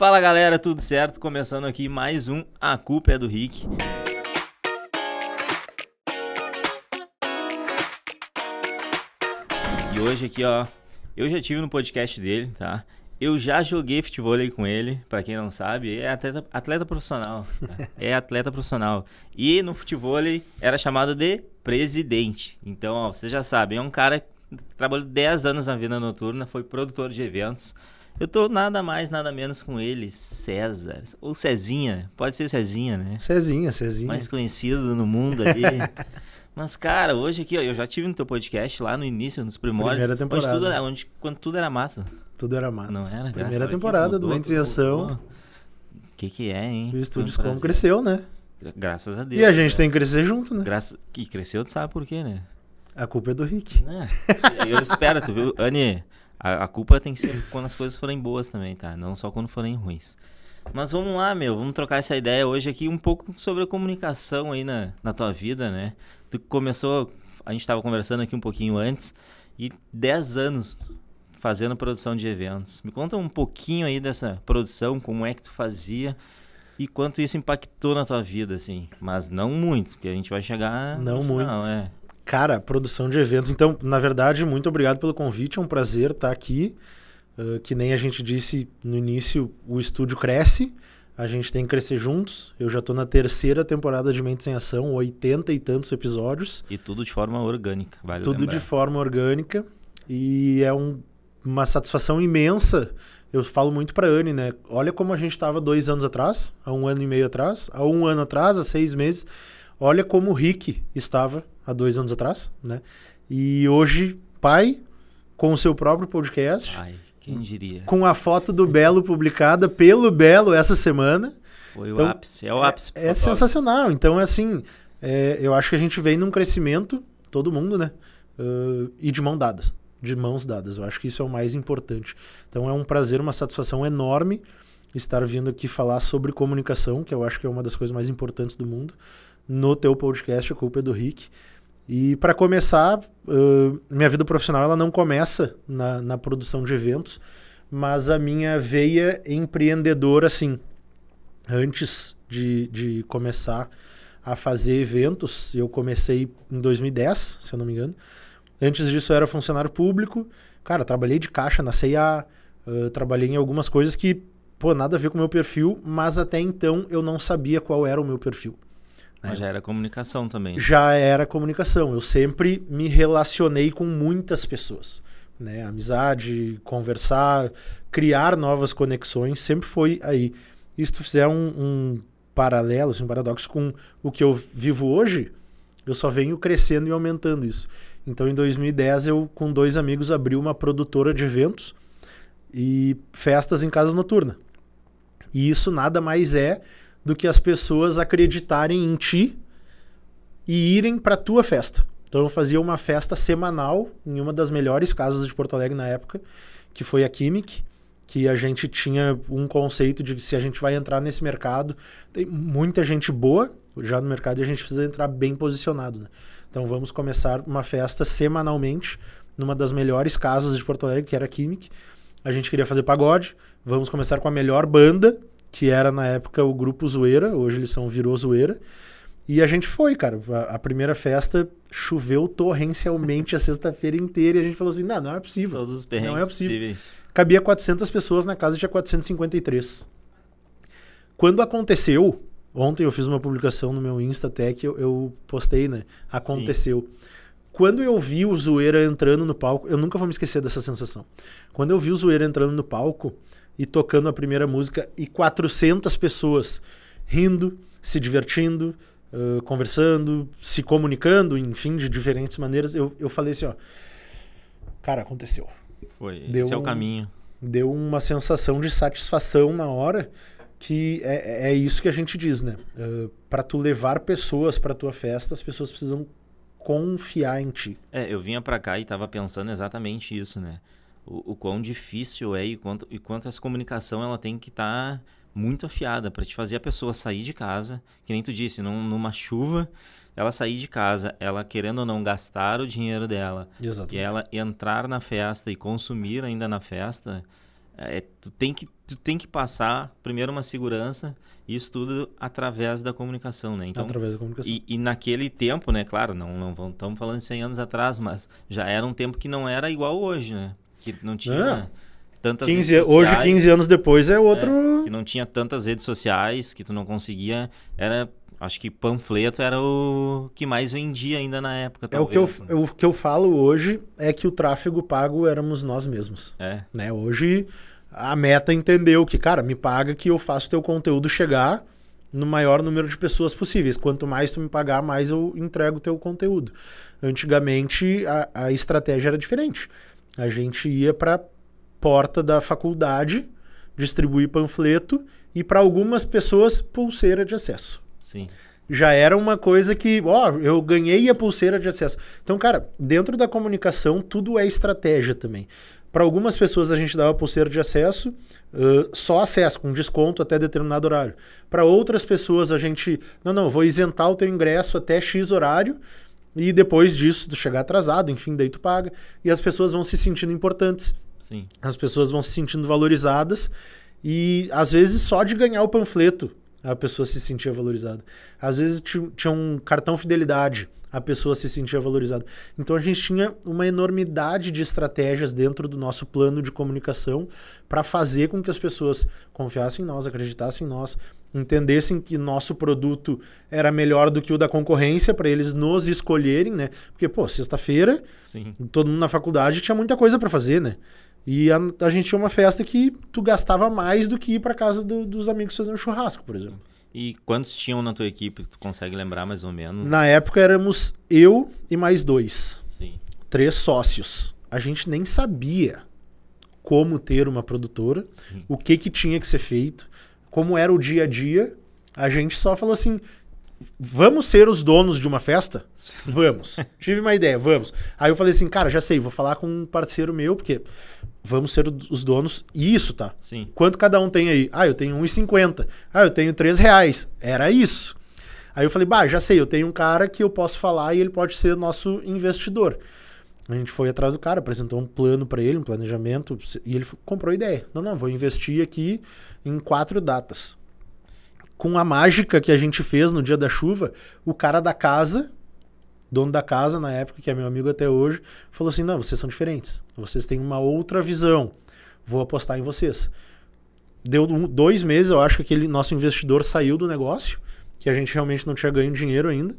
Fala galera, tudo certo? Começando aqui mais um A Culpa é do Rick. E hoje aqui, ó, eu já tive no podcast dele, tá? Eu já joguei futevôlei com ele, pra quem não sabe, é atleta profissional, tá? É atleta profissional. E no futevôlei era chamado de presidente. Então, ó, vocês já sabem, é um cara que trabalhou 10 anos na vida noturna, foi produtor de eventos. Eu tô nada mais, nada menos com ele, César, ou Cezinha, pode ser Cezinha, né? Cezinha. Mais conhecido no mundo ali. Mas, cara, hoje aqui, ó, eu já tive no teu podcast lá no início, nos primórdios. Primeira temporada. Quando tudo era mato. Tudo era mato. Não era? Primeira temporada do Mentes em Ação. O que é, hein? O Estúdios Como cresceu, né? Graças a Deus. E a gente tem que crescer junto, né? E cresceu, tu sabe por quê, né? A culpa é do Rick. Eu espero, tu viu? Anny, a culpa tem que ser quando as coisas forem boas também, tá? Não só quando forem ruins. Mas vamos lá, vamos trocar essa ideia hoje aqui um pouco sobre a comunicação aí na tua vida, né? Tu começou, a gente estava conversando aqui um pouquinho antes, e 10 anos fazendo produção de eventos. Me conta um pouquinho aí dessa produção, como é que tu fazia e quanto isso impactou na tua vida, assim. Mas não muito, porque a gente vai chegar no final, muito. Cara, produção de eventos. Então, na verdade, muito obrigado pelo convite. É um prazer estar aqui. Que nem a gente disse no início, o estúdio cresce. A gente tem que crescer juntos. Eu já estou na 3ª temporada de Mentes em Ação, 80 e tantos episódios. E tudo de forma orgânica, vale Tudo lembrar. de forma orgânica. E é uma satisfação imensa. Eu falo muito para a Anny, né? Olha como a gente estava 2 anos atrás, há 1 ano e meio atrás, há 1 ano atrás, há 6 meses. Olha como o Rick estava há 2 anos atrás, né? E hoje, pai, com o seu próprio podcast. Ai, quem diria? Com a foto do Belo publicada pelo Belo essa semana. Foi então, o ápice, é o ápice. É sensacional. Então, assim, eu acho que a gente vem num crescimento, todo mundo, né? E de mãos dadas. Eu acho que isso é o mais importante. Então, é um prazer, uma satisfação enorme estar vindo aqui falar sobre comunicação, que eu acho que é uma das coisas mais importantes do mundo, no teu podcast, A Culpa é do Rick. E para começar, minha vida profissional ela não começa na produção de eventos, mas a minha veia empreendedora, assim, antes de começar a fazer eventos, eu comecei em 2010, se eu não me engano. Antes disso eu era funcionário público, cara, trabalhei de caixa na C&A, trabalhei em algumas coisas que, nada a ver com o meu perfil, mas até então eu não sabia qual era o meu perfil. Mas já era comunicação também. Já era comunicação. Eu sempre me relacionei com muitas pessoas, né? Amizade, conversar, criar novas conexões, sempre foi aí. E se tu fizer um paralelo, assim, um paradoxo com o que eu vivo hoje, eu só venho crescendo e aumentando isso. Então, em 2010, eu, com 2 amigos, abri uma produtora de eventos e festas em casa noturna. E isso nada mais é do que as pessoas acreditarem em ti e irem para tua festa. Então eu fazia uma festa semanal em uma das melhores casas de Porto Alegre na época, que foi a Quimic, que a gente tinha um conceito de que se a gente vai entrar nesse mercado, tem muita gente boa já no mercado e a gente precisa entrar bem posicionado, né? Então vamos começar uma festa semanalmente numa das melhores casas de Porto Alegre, que era a Quimic. A gente queria fazer pagode, vamos começar com a melhor banda, que era na época o Grupo Zoeira, hoje eles virou Zoeira. E a gente foi, cara. A primeira festa choveu torrencialmente a sexta-feira inteira e a gente falou assim, não é possível. Todos os perrengues não é possível. Possíveis. Cabia 400 pessoas, na casa tinha 453. Quando aconteceu, ontem eu fiz uma publicação no meu Insta até que eu postei, né? Aconteceu. Sim. Quando eu vi o Zoeira entrando no palco, eu nunca vou me esquecer dessa sensação. Quando eu vi o Zoeira entrando no palco e tocando a primeira música e 400 pessoas rindo, se divertindo, conversando, se comunicando, enfim, de diferentes maneiras, eu falei assim, cara, aconteceu. Esse é o caminho. Deu uma sensação de satisfação na hora, que é isso que a gente diz, né? Para tu levar pessoas para tua festa, as pessoas precisam confiar em ti. Eu vinha para cá e tava pensando exatamente isso, né? O quão difícil é e quanto essa comunicação ela tem que estar muito afiada para te fazer a pessoa sair de casa, que nem tu disse, numa chuva, ela sair de casa, ela querendo ou não gastar o dinheiro dela, Exatamente. E ela entrar na festa e consumir ainda na festa, Tu tem que passar primeiro uma segurança, e isso tudo através da comunicação, né? Então, Através da comunicação. e naquele tempo, né? Claro, não estamos falando de 100 anos atrás, mas já era um tempo que não era igual hoje, né? Que não tinha tantas redes sociais. Hoje, 15 anos depois, é outro... Que não tinha tantas redes sociais, que tu não conseguia... Acho que panfleto era o que mais vendia ainda na época. Talvez, o que eu falo hoje é que o tráfego pago éramos nós mesmos. Né? Hoje, a Meta entendeu que, cara, me paga que eu faço teu conteúdo chegar no maior número de pessoas possíveis. Quanto mais tu me pagar, mais eu entrego teu conteúdo. Antigamente, a estratégia era diferente. A gente ia para porta da faculdade, distribuir panfleto e para algumas pessoas, pulseira de acesso. Sim. Já era uma coisa que, eu ganhei a pulseira de acesso. Então, cara, dentro da comunicação, tudo é estratégia também. Para algumas pessoas a gente dava pulseira de acesso, só acesso, com desconto até determinado horário. Para outras pessoas a gente, vou isentar o teu ingresso até X horário e depois disso tu chegar atrasado, enfim, daí tu paga. E as pessoas vão se sentindo importantes. Sim. As pessoas vão se sentindo valorizadas e às vezes só de ganhar o panfleto a pessoa se sentia valorizada. Às vezes tinha um cartão fidelidade, a pessoa se sentia valorizada. Então a gente tinha uma enormidade de estratégias dentro do nosso plano de comunicação para fazer com que as pessoas confiassem em nós, acreditassem em nós, entendessem que nosso produto era melhor do que o da concorrência para eles nos escolherem, né? Porque, sexta-feira, todo mundo na faculdade tinha muita coisa para fazer, né? E a gente tinha uma festa que tu gastava mais do que ir para casa dos amigos fazer um churrasco, por exemplo. E quantos tinham na tua equipe? Tu consegue lembrar mais ou menos? Na época éramos eu e mais 2. Sim. 3 sócios. A gente nem sabia como ter uma produtora, o que tinha que ser feito, como era o dia a dia. A gente só falou assim... Vamos ser os donos de uma festa? Vamos. Tive uma ideia, vamos. Aí eu falei assim, cara, já sei, vou falar com um parceiro meu, porque vamos ser os donos. E isso, tá? Sim. Quanto cada um tem aí? Eu tenho R$1,50. Eu tenho R$3. Era isso. Aí eu falei, já sei, eu tenho um cara que eu posso falar e ele pode ser nosso investidor. A gente foi atrás do cara, apresentou um plano para ele, um planejamento, e ele comprou a ideia. Vou investir aqui em 4 datas. Com a mágica que a gente fez no dia da chuva, o cara da casa, dono da casa na época, que é meu amigo até hoje, falou assim, vocês são diferentes, vocês têm uma outra visão, vou apostar em vocês. Deu 2 meses, eu acho que aquele nosso investidor saiu do negócio, que a gente realmente não tinha ganho dinheiro ainda,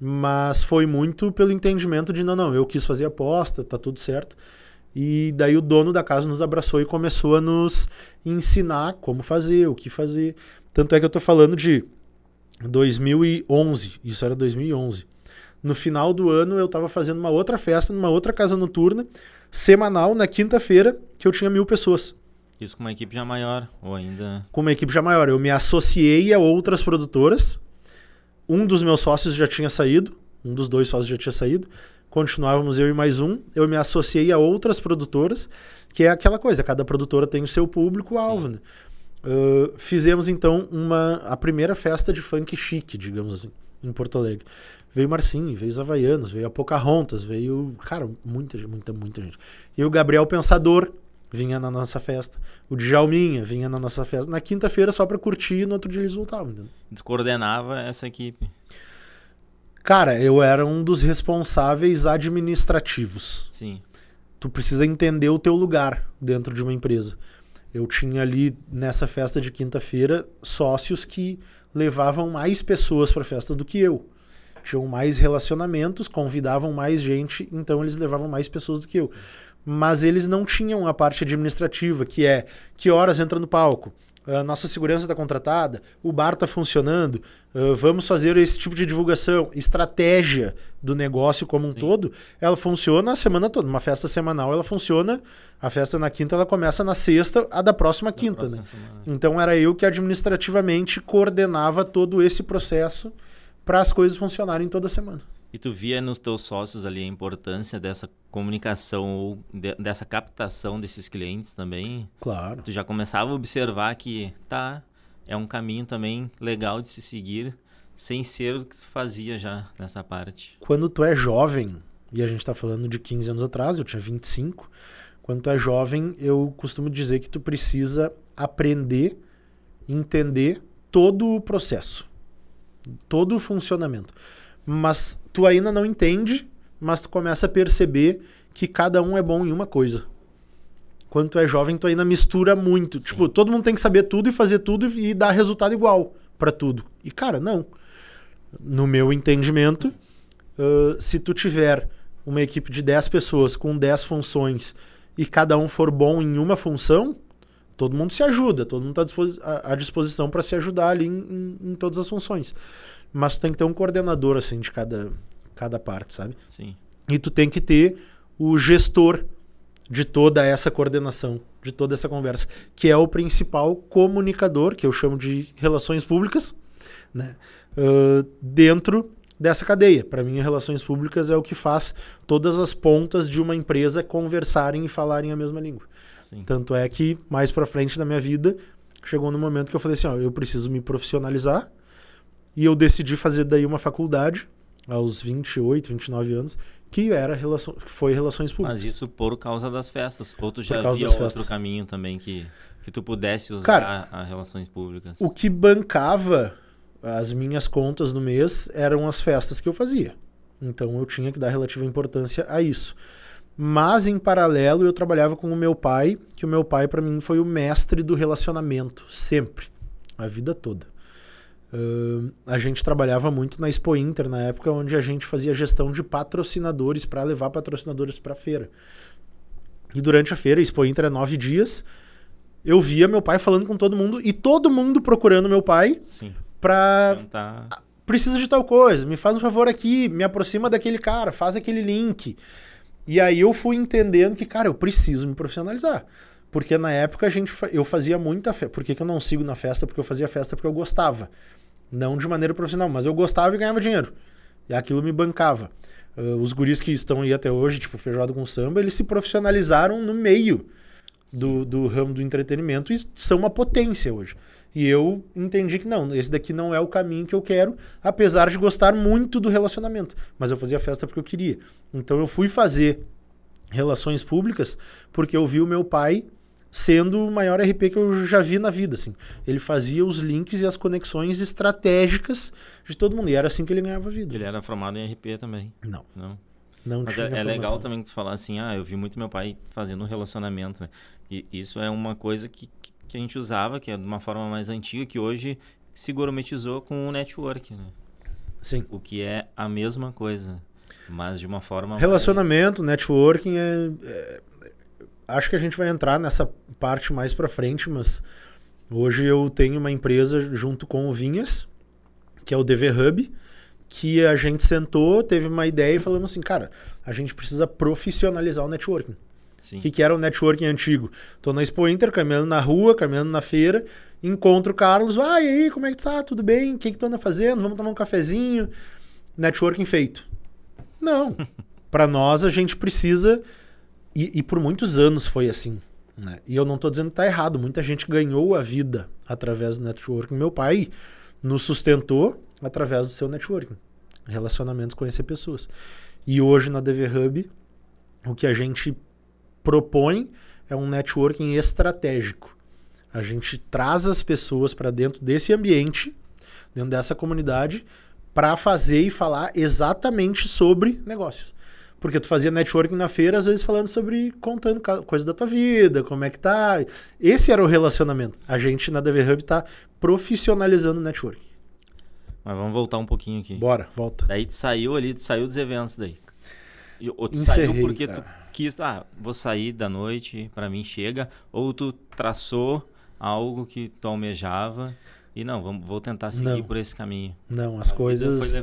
mas foi muito pelo entendimento de, eu quis fazer aposta, tá tudo certo. E daí o dono da casa nos abraçou e começou a nos ensinar como fazer, o que fazer. Tanto é que eu tô falando de 2011, isso era 2011. No final do ano eu tava fazendo uma outra festa numa outra casa noturna, semanal, na quinta-feira, que eu tinha 1.000 pessoas. Isso com uma equipe já maior, ou ainda... Com uma equipe já maior. Eu me associei a outras produtoras, um dos meus sócios já tinha saído, um dos 2 sócios já tinha saído, continuávamos eu e mais um, eu me associei a outras produtoras, que é aquela coisa, cada produtora tem o seu público-alvo, né? Fizemos então a primeira festa de funk chique, digamos assim, em Porto Alegre. Veio Marcinho, veio os Havaianos, veio a Pocahontas, veio, cara, muita gente. E o Gabriel Pensador vinha na nossa festa, o Djalminha vinha na nossa festa, na quinta-feira só pra curtir e no outro dia eles voltavam. Entendeu? Descoordenava essa equipe. Cara, eu era um dos responsáveis administrativos. Sim. Tu precisa entender o teu lugar dentro de uma empresa. Eu tinha ali, nessa festa de quinta-feira, sócios que levavam mais pessoas para a festa do que eu. Tinham mais relacionamentos, convidavam mais gente, então eles levavam mais pessoas do que eu. Mas eles não tinham a parte administrativa, que é que horas entra no palco, a nossa segurança está contratada, o bar está funcionando, vamos fazer esse tipo de divulgação. Estratégia do negócio como um todo, ela funciona a semana toda. Uma festa semanal, ela funciona, a festa na quinta, ela começa na sexta, a da próxima quinta. Né? Então era eu que administrativamente coordenava todo esse processo para as coisas funcionarem toda semana. E tu via nos teus sócios ali a importância dessa comunicação ou dessa captação desses clientes também? Claro. Tu já começava a observar que é um caminho também legal de se seguir, sem ser o que tu fazia já nessa parte. Quando tu é jovem, e a gente está falando de 15 anos atrás, eu tinha 25, Quando tu é jovem, eu costumo dizer que tu precisa aprender, entender todo o processo, todo o funcionamento. Mas tu ainda não entende, mas tu começa a perceber que cada um é bom em uma coisa. Quando tu é jovem, tu ainda mistura muito. Sim. Tipo, todo mundo tem que saber tudo e fazer tudo e dar resultado igual pra tudo. E, cara, não. No meu entendimento, se tu tiver uma equipe de 10 pessoas com 10 funções e cada um for bom em uma função, todo mundo se ajuda, todo mundo está à disposição para se ajudar ali em todas as funções. Mas tu tem que ter um coordenador assim de cada parte, sabe? Sim. E tu tem que ter o gestor de toda essa coordenação, de toda essa conversa, que é o principal comunicador, que eu chamo de relações públicas, né? Dentro dessa cadeia. Para mim, relações públicas é o que faz todas as pontas de uma empresa conversarem e falarem a mesma língua. Sim. Tanto é que, mais pra frente na minha vida, chegou no momento que eu falei assim, ó, eu preciso me profissionalizar, e eu decidi fazer daí uma faculdade, aos 28, 29 anos, que foi Relações Públicas. Mas isso por causa das festas, ou tu já via outro caminho também que tu pudesse usar, cara, a Relações Públicas? O que bancava as minhas contas no mês eram as festas que eu fazia. Então eu tinha que dar relativa importância a isso. Mas, em paralelo, eu trabalhava com o meu pai, que o meu pai, para mim, foi o mestre do relacionamento, sempre, a vida toda. A gente trabalhava muito na Expo Inter, na época onde a gente fazia gestão de patrocinadores para levar patrocinadores para a feira. E durante a feira, a Expo Inter é 9 dias, eu via meu pai falando com todo mundo, e todo mundo procurando meu pai para... Preciso de tal coisa, me faz um favor aqui, me aproxima daquele cara, faz aquele link... E aí eu fui entendendo que, cara, eu preciso me profissionalizar. Porque na época eu fazia muita festa. Por que eu não sigo na festa? Porque eu fazia festa porque eu gostava. Não de maneira profissional, mas eu gostava e ganhava dinheiro. E aquilo me bancava. Os guris que estão aí até hoje, tipo Feijoada com Samba, eles se profissionalizaram no meio do ramo do entretenimento e são uma potência hoje. E eu entendi que não, esse daqui não é o caminho que eu quero, apesar de gostar muito do relacionamento. Mas eu fazia festa porque eu queria. Então eu fui fazer relações públicas porque eu vi o meu pai sendo o maior RP que eu já vi na vida. Assim. Ele fazia os links e as conexões estratégicas de todo mundo. E era assim que ele ganhava vida. Ele era formado em RP também? Não. Mas é legal também tu falar assim, eu vi muito meu pai fazendo um relacionamento, né? E isso é uma coisa que a gente usava, que é de uma forma mais antiga, que hoje se gourmetizou com o network, né? Sim. O que é a mesma coisa, mas de uma forma relacionamento, networking, acho que a gente vai entrar nessa parte mais pra frente, mas hoje eu tenho uma empresa junto com o Vinhas, que é o DV Hub, que a gente sentou, teve uma ideia e falamos assim, cara, a gente precisa profissionalizar o networking. O que era o networking antigo? Tô na Expo Inter, caminhando na rua, caminhando na feira, encontro o Carlos, e aí, como é que tu tá? Tudo bem? O que tu anda fazendo? Vamos tomar um cafezinho? Networking feito. Não. Para nós, a gente precisa, e por muitos anos foi assim, né? E eu não tô dizendo que tá errado, muita gente ganhou a vida através do networking. Meu pai nos sustentou através do seu networking, relacionamentos, conhecer pessoas. E hoje na DV Hub, o que a gente propõe é um networking estratégico. A gente traz as pessoas para dentro desse ambiente, dentro dessa comunidade, para fazer e falar exatamente sobre negócios. Porque tu fazia networking na feira, às vezes falando sobre, contando coisas da tua vida, como é que tá. Esse era o relacionamento. A gente na DV Hub tá profissionalizando o networking. Mas vamos voltar um pouquinho aqui. Bora, volta. Daí tu saiu dos eventos daí. Ou tu Encerrei, saiu porque cara. Tu quis, vou sair da noite, pra mim chega. Ou tu traçou algo que tu almejava e vou tentar seguir por esse caminho. Não, as coisas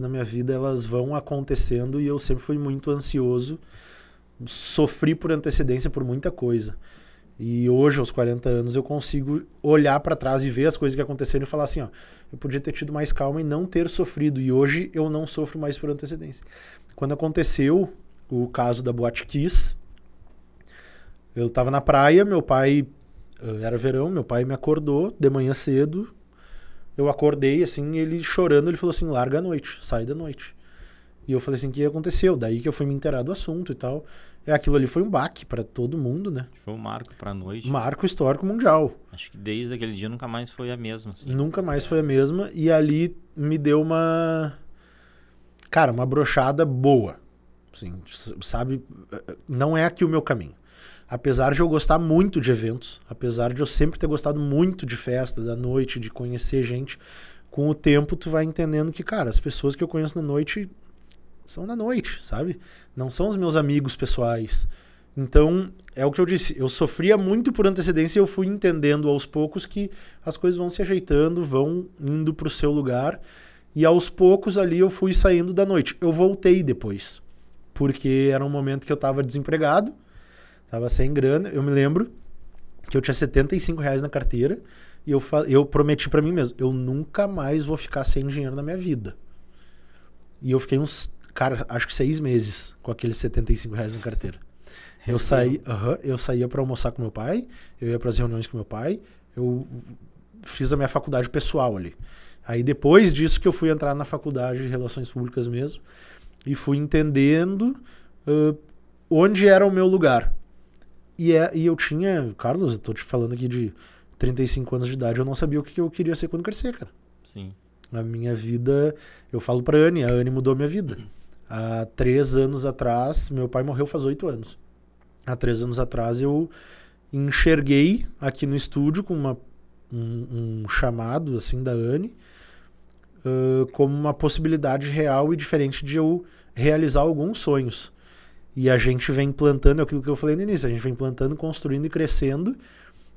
na minha vida, elas vão acontecendo e eu sempre fui muito ansioso. Sofri por antecedência por muita coisa. E hoje, aos 40 anos, eu consigo olhar para trás e ver as coisas que aconteceram e falar assim, eu podia ter tido mais calma e não ter sofrido. E hoje eu não sofro mais por antecedência. Quando aconteceu o caso da Boate Kiss, eu estava na praia, meu pai, era verão, meu pai me acordou de manhã cedo. Eu acordei, assim, ele chorando, ele falou assim, larga a noite, sai da noite. E eu falei assim, o que aconteceu? Daí que eu fui me inteirar do assunto e tal. E aquilo ali foi um baque pra todo mundo, né? Foi um marco pra noite. Marco histórico mundial. Acho que desde aquele dia nunca mais foi a mesma, assim. Nunca mais foi a mesma. E ali me deu Cara, uma brochada boa. Assim, sabe? Não é aqui o meu caminho. Apesar de eu gostar muito de eventos, apesar de eu sempre ter gostado muito de festa, da noite, de conhecer gente, com o tempo tu vai entendendo que, cara, as pessoas que eu conheço na noite são na noite, sabe? Não são os meus amigos pessoais. Então, é o que eu disse, eu sofria muito por antecedência e eu fui entendendo aos poucos que as coisas vão se ajeitando, vão indo pro seu lugar, e aos poucos ali eu fui saindo da noite. Eu voltei depois, porque era um momento que eu tava desempregado, tava sem grana. Eu me lembro que eu tinha R$75 na carteira e eu prometi pra mim mesmo, eu nunca mais vou ficar sem dinheiro na minha vida. E eu fiquei cara, acho que 6 meses com aqueles R$75 na carteira. Eu saía pra almoçar com meu pai, eu ia pras reuniões com meu pai, eu fiz a minha faculdade pessoal ali. Aí depois disso que eu fui entrar na faculdade de Relações Públicas mesmo e fui entendendo onde era o meu lugar. E eu tinha, Carlos, eu tô te falando aqui de 35 anos de idade, eu não sabia o que eu queria ser quando crescer, cara. Sim. A minha vida, eu falo pra Anne, a Anne mudou minha vida. Há 3 anos atrás, meu pai morreu faz 8 anos. Há 3 anos atrás eu enxerguei aqui no estúdio com um chamado assim da Anne como uma possibilidade real e diferente de eu realizar alguns sonhos. E a gente vem plantando, é aquilo que eu falei no início, a gente vem plantando, construindo e crescendo,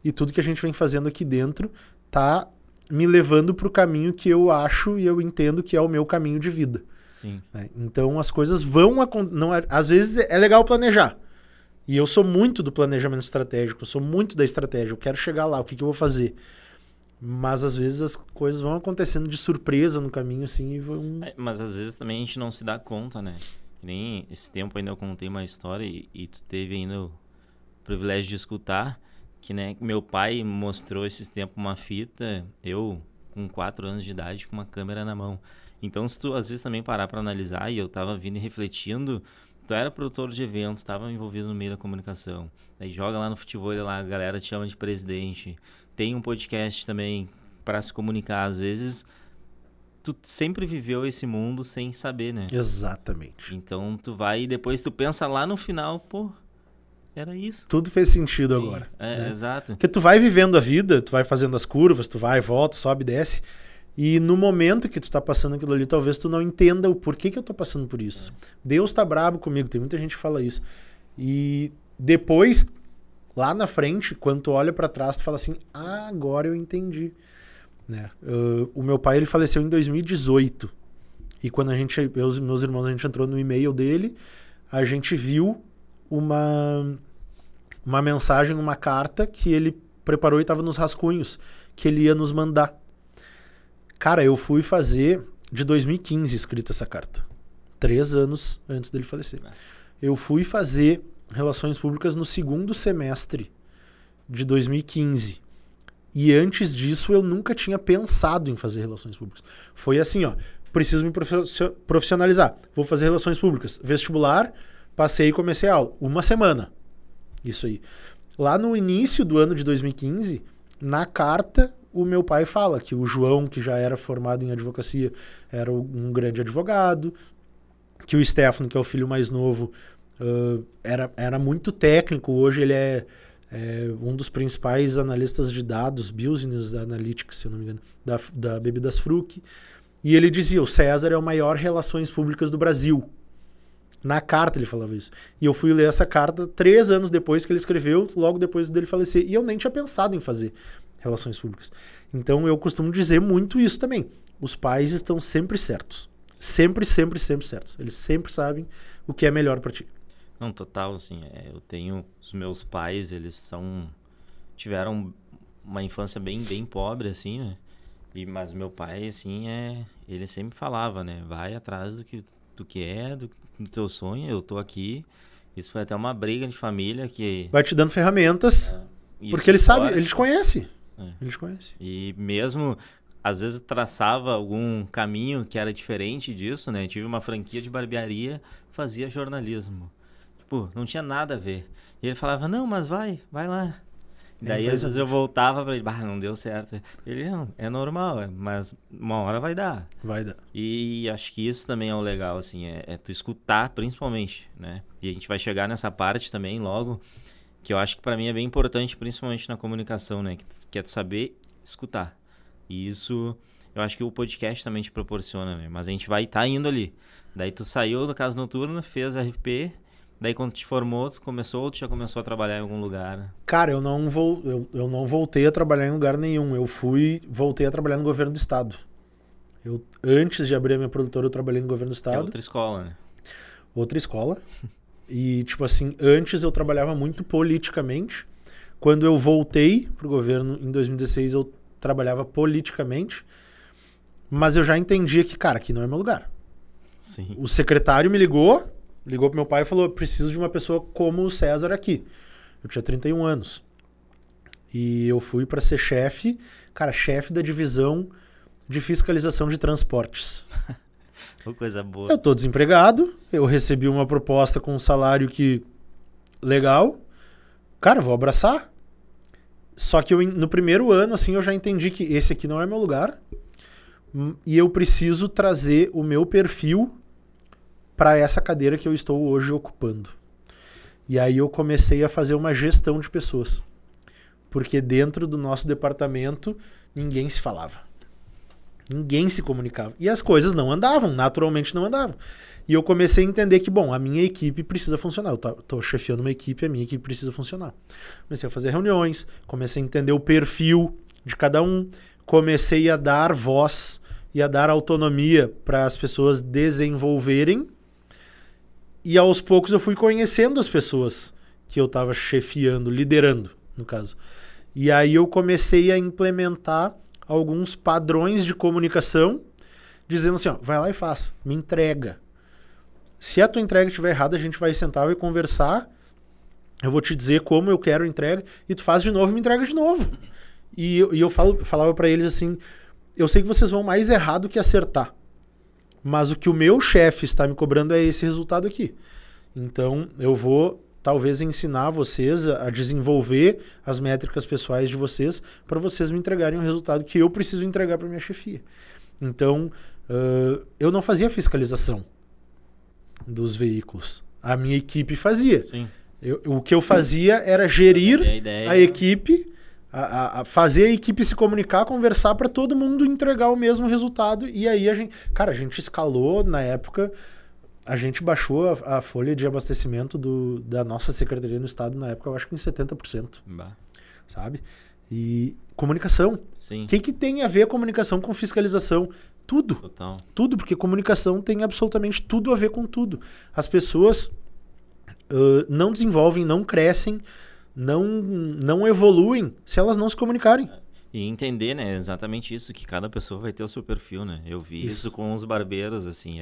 e tudo que a gente vem fazendo aqui dentro tá me levando pro caminho que eu acho e eu entendo que é o meu caminho de vida. Sim. Então as coisas vão acontecer. Às vezes é legal planejar. E eu sou muito do planejamento estratégico, eu sou muito da estratégia, eu quero chegar lá, o que eu vou fazer. Mas às vezes as coisas vão acontecendo de surpresa no caminho, assim, e vão... Mas às vezes também a gente não se dá conta, né? Que nem esse tempo ainda eu contei uma história e tu teve ainda o privilégio de escutar, que, né, meu pai mostrou esses tempos uma fita, eu com 4 anos de idade, com uma câmera na mão. Então se tu às vezes também parar pra analisar, e eu tava vindo e refletindo, tu era produtor de eventos, estava envolvido no meio da comunicação. Aí joga lá no futebol, lá a galera te chama de presidente. Tem um podcast também para se comunicar. Às vezes, tu sempre viveu esse mundo sem saber, né? Exatamente. Então, tu vai e depois tu pensa lá no final, pô, era isso. Tudo fez sentido agora. Né? Exato. Porque tu vai vivendo a vida, tu vai fazendo as curvas, tu vai, volta, sobe, desce. E no momento que tu tá passando aquilo ali, talvez tu não entenda o porquê que eu tô passando por isso. Deus tá brabo comigo, tem muita gente que fala isso. E depois, lá na frente, quando tu olha pra trás, tu fala assim, agora eu entendi. Né? O meu pai, ele faleceu em 2018. E quando eu e meus irmãos, a gente entrou no e-mail dele, a gente viu uma mensagem, uma carta que ele preparou e tava nos rascunhos, que ele ia nos mandar. Cara, eu fui fazer de 2015 escrita essa carta. 3 anos antes dele falecer. Eu fui fazer Relações Públicas no 2º semestre de 2015. E antes disso eu nunca tinha pensado em fazer Relações Públicas. Foi assim, ó, preciso me profissionalizar. Vou fazer Relações Públicas. Vestibular, passei e comecei a aula. 1 semana. Isso aí. Lá no início do ano de 2015, na carta, o meu pai fala que o João, que já era formado em advocacia, era um grande advogado, que o Stefano, que é o filho mais novo, era muito técnico. Hoje ele é um dos principais analistas de dados, Business Analytics, se eu não me engano, da Bebidas Fruc. E ele dizia, o César é o maior relações públicas do Brasil. Na carta ele falava isso. E eu fui ler essa carta 3 anos depois que ele escreveu, logo depois dele falecer. E eu nem tinha pensado em fazer relações públicas. Então eu costumo dizer muito isso também. Os pais estão sempre certos. Sempre, sempre, sempre certos. Eles sempre sabem o que é melhor para ti. Não, total, assim, eu tenho os meus pais, eles tiveram uma infância bem, bem pobre, assim, né? Mas meu pai, assim, ele sempre falava, né? Vai atrás do que tu quer, do teu sonho, eu tô aqui. Isso foi até uma briga de família que... Vai te dando ferramentas, porque ele sabe, ele te conhece. Ele te conhece. E mesmo às vezes traçava algum caminho que era diferente disso, né? Tive uma franquia de barbearia, fazia jornalismo. Tipo, não tinha nada a ver. E ele falava, não, mas vai lá. Daí às vezes eu voltava pra ele, não deu certo. Ele, não, é normal, mas uma hora vai dar. Vai dar. E acho que isso também é o legal, assim, é tu escutar principalmente, né? E a gente vai chegar nessa parte também logo, que eu acho que pra mim é bem importante, principalmente na comunicação, né? Que é tu saber escutar. E isso eu acho que o podcast também te proporciona, né? Mas a gente vai estar indo ali. Daí tu saiu da Casa Noturna, fez RP, daí quando te formou, tu começou ou tu já começou a trabalhar em algum lugar? Cara, eu não voltei a trabalhar em lugar nenhum. Voltei a trabalhar no governo do estado. Antes de abrir a minha produtora, eu trabalhei no governo do estado. É outra escola, né? Outra escola. E, tipo assim, antes eu trabalhava muito politicamente. Quando eu voltei pro governo em 2016, eu trabalhava politicamente. Mas eu já entendia que, cara, aqui não é meu lugar. Sim. O secretário me ligou pro meu pai e falou, preciso de uma pessoa como o César aqui. Eu tinha 31 anos. E eu fui para ser chefe da divisão de fiscalização de transportes. Coisa boa. Eu tô desempregado, eu recebi uma proposta com um salário legal. Cara, vou abraçar. Só que no primeiro ano, assim, eu já entendi que esse aqui não é meu lugar. E eu preciso trazer o meu perfil para essa cadeira que eu estou hoje ocupando. E aí eu comecei a fazer uma gestão de pessoas. Porque dentro do nosso departamento, ninguém se falava. Ninguém se comunicava. E as coisas não andavam, naturalmente não andavam. E eu comecei a entender que, bom, a minha equipe precisa funcionar. Eu tô chefiando uma equipe, a minha equipe precisa funcionar. Comecei a fazer reuniões, comecei a entender o perfil de cada um, comecei a dar voz e a dar autonomia para as pessoas desenvolverem. E aos poucos eu fui conhecendo as pessoas que eu estava chefiando, liderando, no caso. E aí eu comecei a implementar alguns padrões de comunicação, dizendo assim, ó, vai lá e faz, me entrega. Se a tua entrega estiver errada, a gente vai sentar e conversar, eu vou te dizer como eu quero a entrega, e tu faz de novo e me entrega de novo. E eu falava para eles assim, eu sei que vocês vão mais errado que acertar, mas o que o meu chefe está me cobrando é esse resultado aqui. Então eu vou talvez ensinar vocês a desenvolver as métricas pessoais de vocês para vocês me entregarem o resultado que eu preciso entregar para minha chefia. Então, eu não fazia fiscalização dos veículos. A minha equipe fazia. Sim. O que eu fazia era gerir a equipe, fazer a equipe se comunicar, conversar para todo mundo entregar o mesmo resultado. E aí a gente escalou na época. A gente baixou a folha de abastecimento da nossa secretaria no estado na época, eu acho que em 70%. Bah. Sabe? E comunicação. Sim. O que tem a ver a comunicação com fiscalização? Tudo. Total. Tudo, porque comunicação tem absolutamente tudo a ver com tudo. As pessoas não desenvolvem, não crescem, não evoluem se elas não se comunicarem. E entender, né, exatamente isso, que cada pessoa vai ter o seu perfil, né? Eu vi isso com os barbeiros, assim,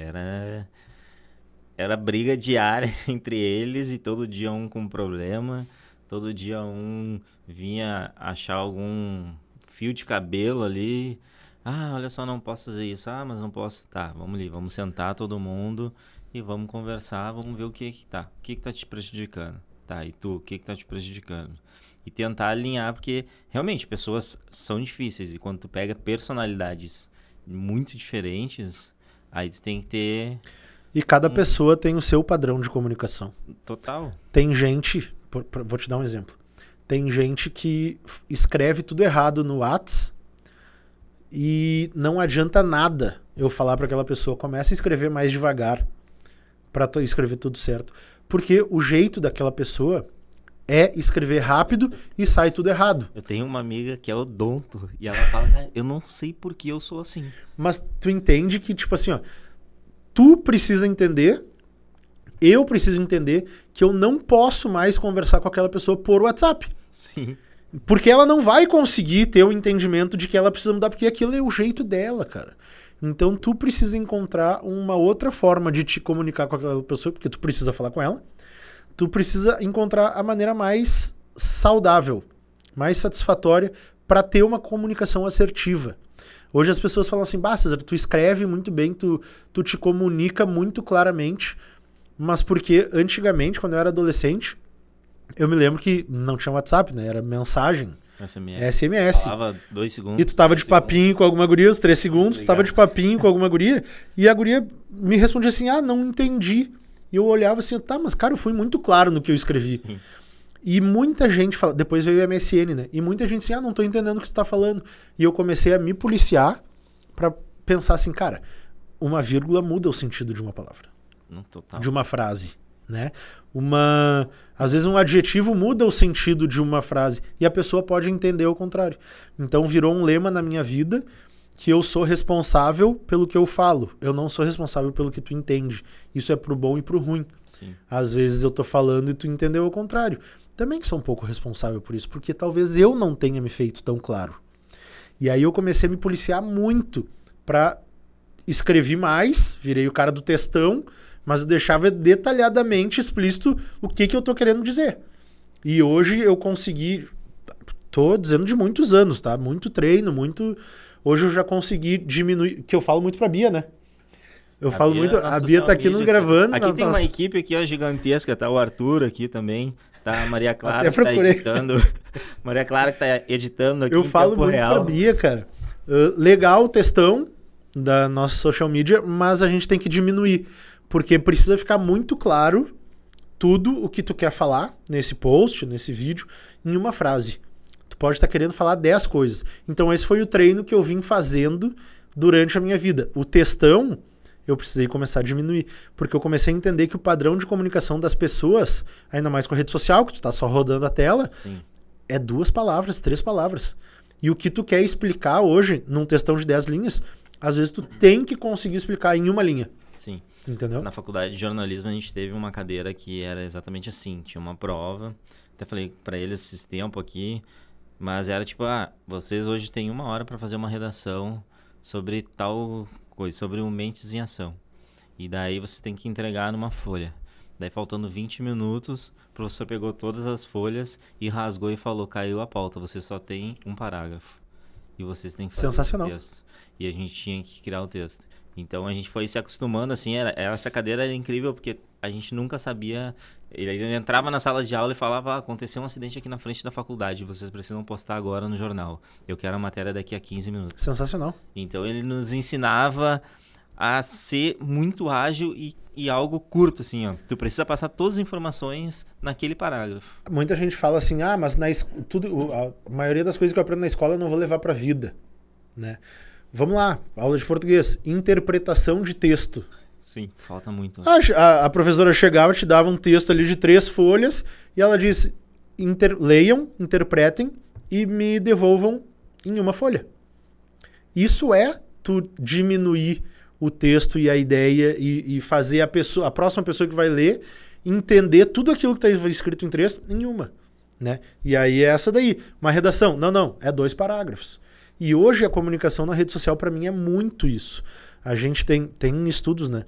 era briga diária entre eles e todo dia um com problema, todo dia um vinha achar algum fio de cabelo ali. Ah, olha só, não posso fazer isso. Ah, mas não posso. Tá, vamos ali, vamos sentar todo mundo e vamos conversar, vamos ver o que tá. O que tá te prejudicando? Tá, e tu, o que tá te prejudicando? E tentar alinhar, porque realmente pessoas são difíceis e quando tu pega personalidades muito diferentes, aí tu tem que ter... E cada pessoa tem o seu padrão de comunicação. Total. Tem gente, vou te dar um exemplo. Tem gente que escreve tudo errado no Whats e não adianta nada eu falar para aquela pessoa, começa a escrever mais devagar para escrever tudo certo. Porque o jeito daquela pessoa é escrever rápido e sai tudo errado. Eu tenho uma amiga que é odonto e ela fala, eu não sei por que eu sou assim. Mas tu entende que, tipo assim, ó, tu precisa entender, eu preciso entender que eu não posso mais conversar com aquela pessoa por WhatsApp. Sim. Porque ela não vai conseguir ter o entendimento de que ela precisa mudar, porque aquilo é o jeito dela, cara. Então tu precisa encontrar uma outra forma de te comunicar com aquela pessoa, porque tu precisa falar com ela. Tu precisa encontrar a maneira mais saudável, mais satisfatória para ter uma comunicação assertiva. Hoje as pessoas falam assim, César, tu escreve muito bem, tu te comunica muito claramente, mas porque antigamente, quando eu era adolescente, eu me lembro que não tinha WhatsApp, né? Era mensagem. SMS. Falava 2 segundos. E tu tava de papinho com alguma guria, os 3 segundos, tu tava de papinho com alguma guria, e a guria me respondia assim, não entendi. E eu olhava assim, tá, mas cara, eu fui muito claro no que eu escrevi. Sim. E muita gente fala, depois veio o MSN, né? E muita gente assim, não tô entendendo o que tu tá falando. E eu comecei a me policiar pra pensar assim, cara, uma vírgula muda o sentido de uma palavra. Total. De uma frase, né? Às vezes um adjetivo muda o sentido de uma frase e a pessoa pode entender o contrário. Então virou um lema na minha vida que eu sou responsável pelo que eu falo. Eu não sou responsável pelo que tu entende. Isso é pro bom e pro ruim. Sim. Às vezes eu tô falando e tu entendeu o contrário. Também sou um pouco responsável por isso, porque talvez eu não tenha me feito tão claro. E aí eu comecei a me policiar muito pra escrever mais, virei o cara do textão, mas eu deixava detalhadamente explícito o que eu tô querendo dizer. E hoje eu consegui, tô dizendo de muitos anos, tá? Muito treino, muito... Hoje eu já consegui diminuir, que eu falo muito pra Bia, né? Eu falo muito, a Bia tá aqui nos gravando. Aqui tem uma equipe aqui, ó, gigantesca, tá o Arthur aqui também, tá a Maria Clara que tá editando. Maria Clara que tá editando aqui. Eu falo muito pra Bia, cara. Legal o textão da nossa social media, mas a gente tem que diminuir. Porque precisa ficar muito claro tudo o que tu quer falar nesse post, nesse vídeo, em uma frase. Tu pode estar querendo falar 10 coisas. Então esse foi o treino que eu vim fazendo durante a minha vida. O textão, eu precisei começar a diminuir. Porque eu comecei a entender que o padrão de comunicação das pessoas, ainda mais com a rede social, que tu tá só rodando a tela, Sim. é 2 palavras, 3 palavras. E o que tu quer explicar hoje, num textão de 10 linhas, às vezes tu tem que conseguir explicar em uma linha. Sim. Entendeu? Na faculdade de jornalismo a gente teve uma cadeira que era exatamente assim, tinha uma prova, até falei pra eles esses tempos aqui, mas era tipo, vocês hoje têm 1 hora pra fazer uma redação sobre tal coisa, sobre um Mentes em Ação. E daí vocês têm que entregar numa folha. Daí faltando 20 minutos, o professor pegou todas as folhas e rasgou e falou, caiu a pauta, você só tem 1 parágrafo. E vocês têm que fazer Sensacional. o texto. E a gente tinha que criar o texto. Então a gente foi se acostumando, assim, essa cadeira era incrível porque a gente nunca sabia. Ele entrava na sala de aula e falava: aconteceu um acidente aqui na frente da faculdade, vocês precisam postar agora no jornal. Eu quero a matéria daqui a 15 minutos. Sensacional. Então ele nos ensinava a ser muito ágil e algo curto, assim, ó. Tu precisa passar todas as informações naquele parágrafo. Muita gente fala assim, mas a maioria das coisas que eu aprendo na escola eu não vou levar pra vida, né? Vamos lá, aula de português. Interpretação de texto. Sim, falta muito. A professora chegava, te dava um texto ali de 3 folhas e ela disse, leiam, interpretem e me devolvam em 1 folha. Isso é tu diminuir o texto e a ideia e fazer a próxima pessoa que vai ler entender tudo aquilo que está escrito em 3 em 1. Né? E aí é essa daí. Uma redação. Não, é 2 parágrafos. E hoje a comunicação na rede social, para mim, é muito isso. A gente tem estudos, né,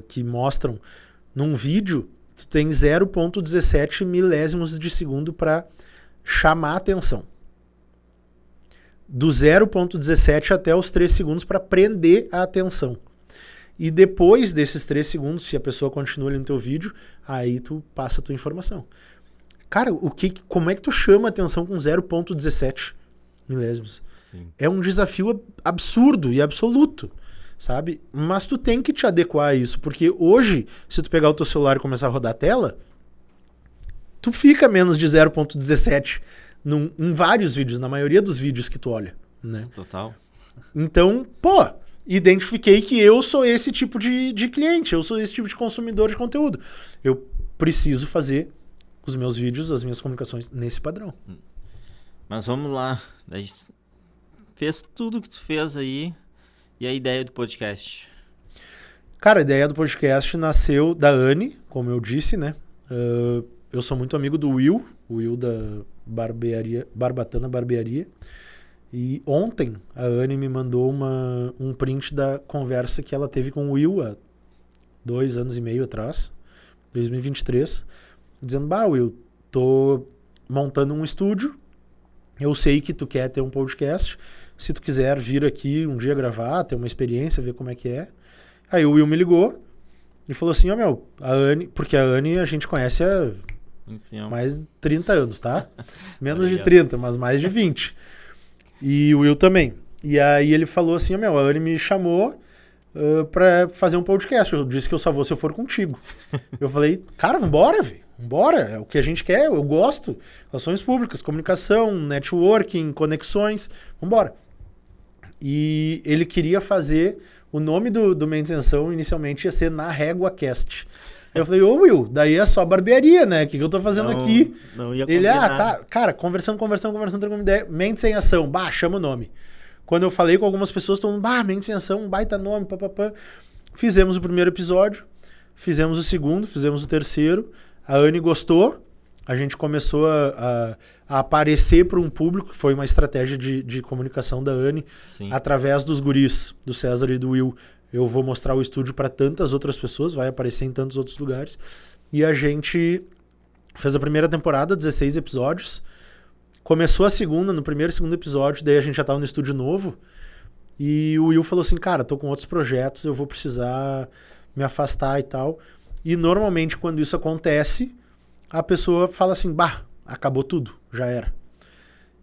que mostram, num vídeo, tu tem 0,17 milésimos de segundo para chamar a atenção. Do 0,17 até os 3 segundos para prender a atenção. E depois desses 3 segundos, se a pessoa continua ali no teu vídeo, aí tu passa a tua informação. Cara, como é que tu chama a atenção com 0,17 milésimos? Sim. É um desafio absurdo e absoluto, sabe? Mas tu tem que te adequar a isso, porque hoje, se tu pegar o teu celular e começar a rodar a tela, tu fica menos de 0,17 em vários vídeos, na maioria dos vídeos que tu olha, né? Total. Então, identifiquei que eu sou esse tipo de cliente, eu sou esse tipo de consumidor de conteúdo. Eu preciso fazer os meus vídeos, as minhas comunicações nesse padrão. Mas vamos lá. Fez tudo que tu fez aí. E a ideia do podcast? Cara, a ideia do podcast nasceu da Anne, como eu disse, né? Eu sou muito amigo do Will da Barbatana Barbearia. E ontem a Anne me mandou um print da conversa que ela teve com o Will há 2 anos e meio atrás, 2023, dizendo, Will, tô montando um estúdio eu sei que tu quer ter um podcast, se tu quiser vir aqui um dia gravar, ter uma experiência, ver como é que é. Aí o Will me ligou e falou assim, a Anne, porque a Anne a gente conhece há mais de 30 anos, tá? Menos de 30, mas mais de 20. E o Will também. E aí ele falou assim, a Anne me chamou pra fazer um podcast. Eu disse que eu só vou se eu for contigo. Eu falei, cara, vambora, velho. Vambora, é o que a gente quer, eu gosto. Relações públicas, comunicação, networking, conexões, vambora. E ele queria fazer, o nome do Minha Intenção inicialmente ia ser Na Régua Cast. Eu falei, ô Will, daí é só barbearia, né? O que eu tô fazendo aqui? Não ia ele, combinar. tá, cara, conversando, trocando uma ideia, Mente Sem Ação, chama o nome. Quando eu falei com algumas pessoas, todo mundo, Mente Sem Ação, um baita nome, papapá. Fizemos o primeiro episódio, fizemos o segundo, fizemos o terceiro. A Anne gostou, a gente começou a aparecer para um público, foi uma estratégia de comunicação da Anne, Sim. através dos guris, do César e do Will. Eu vou mostrar o estúdio para tantas outras pessoas, vai aparecer em tantos outros lugares. E a gente fez a primeira temporada, 16 episódios. Começou a segunda, no primeiro e segundo episódio, daí a gente já estava no estúdio novo. E o Will falou assim, cara, tô com outros projetos, eu vou precisar me afastar e tal. E normalmente quando isso acontece, a pessoa fala assim, acabou tudo, já era.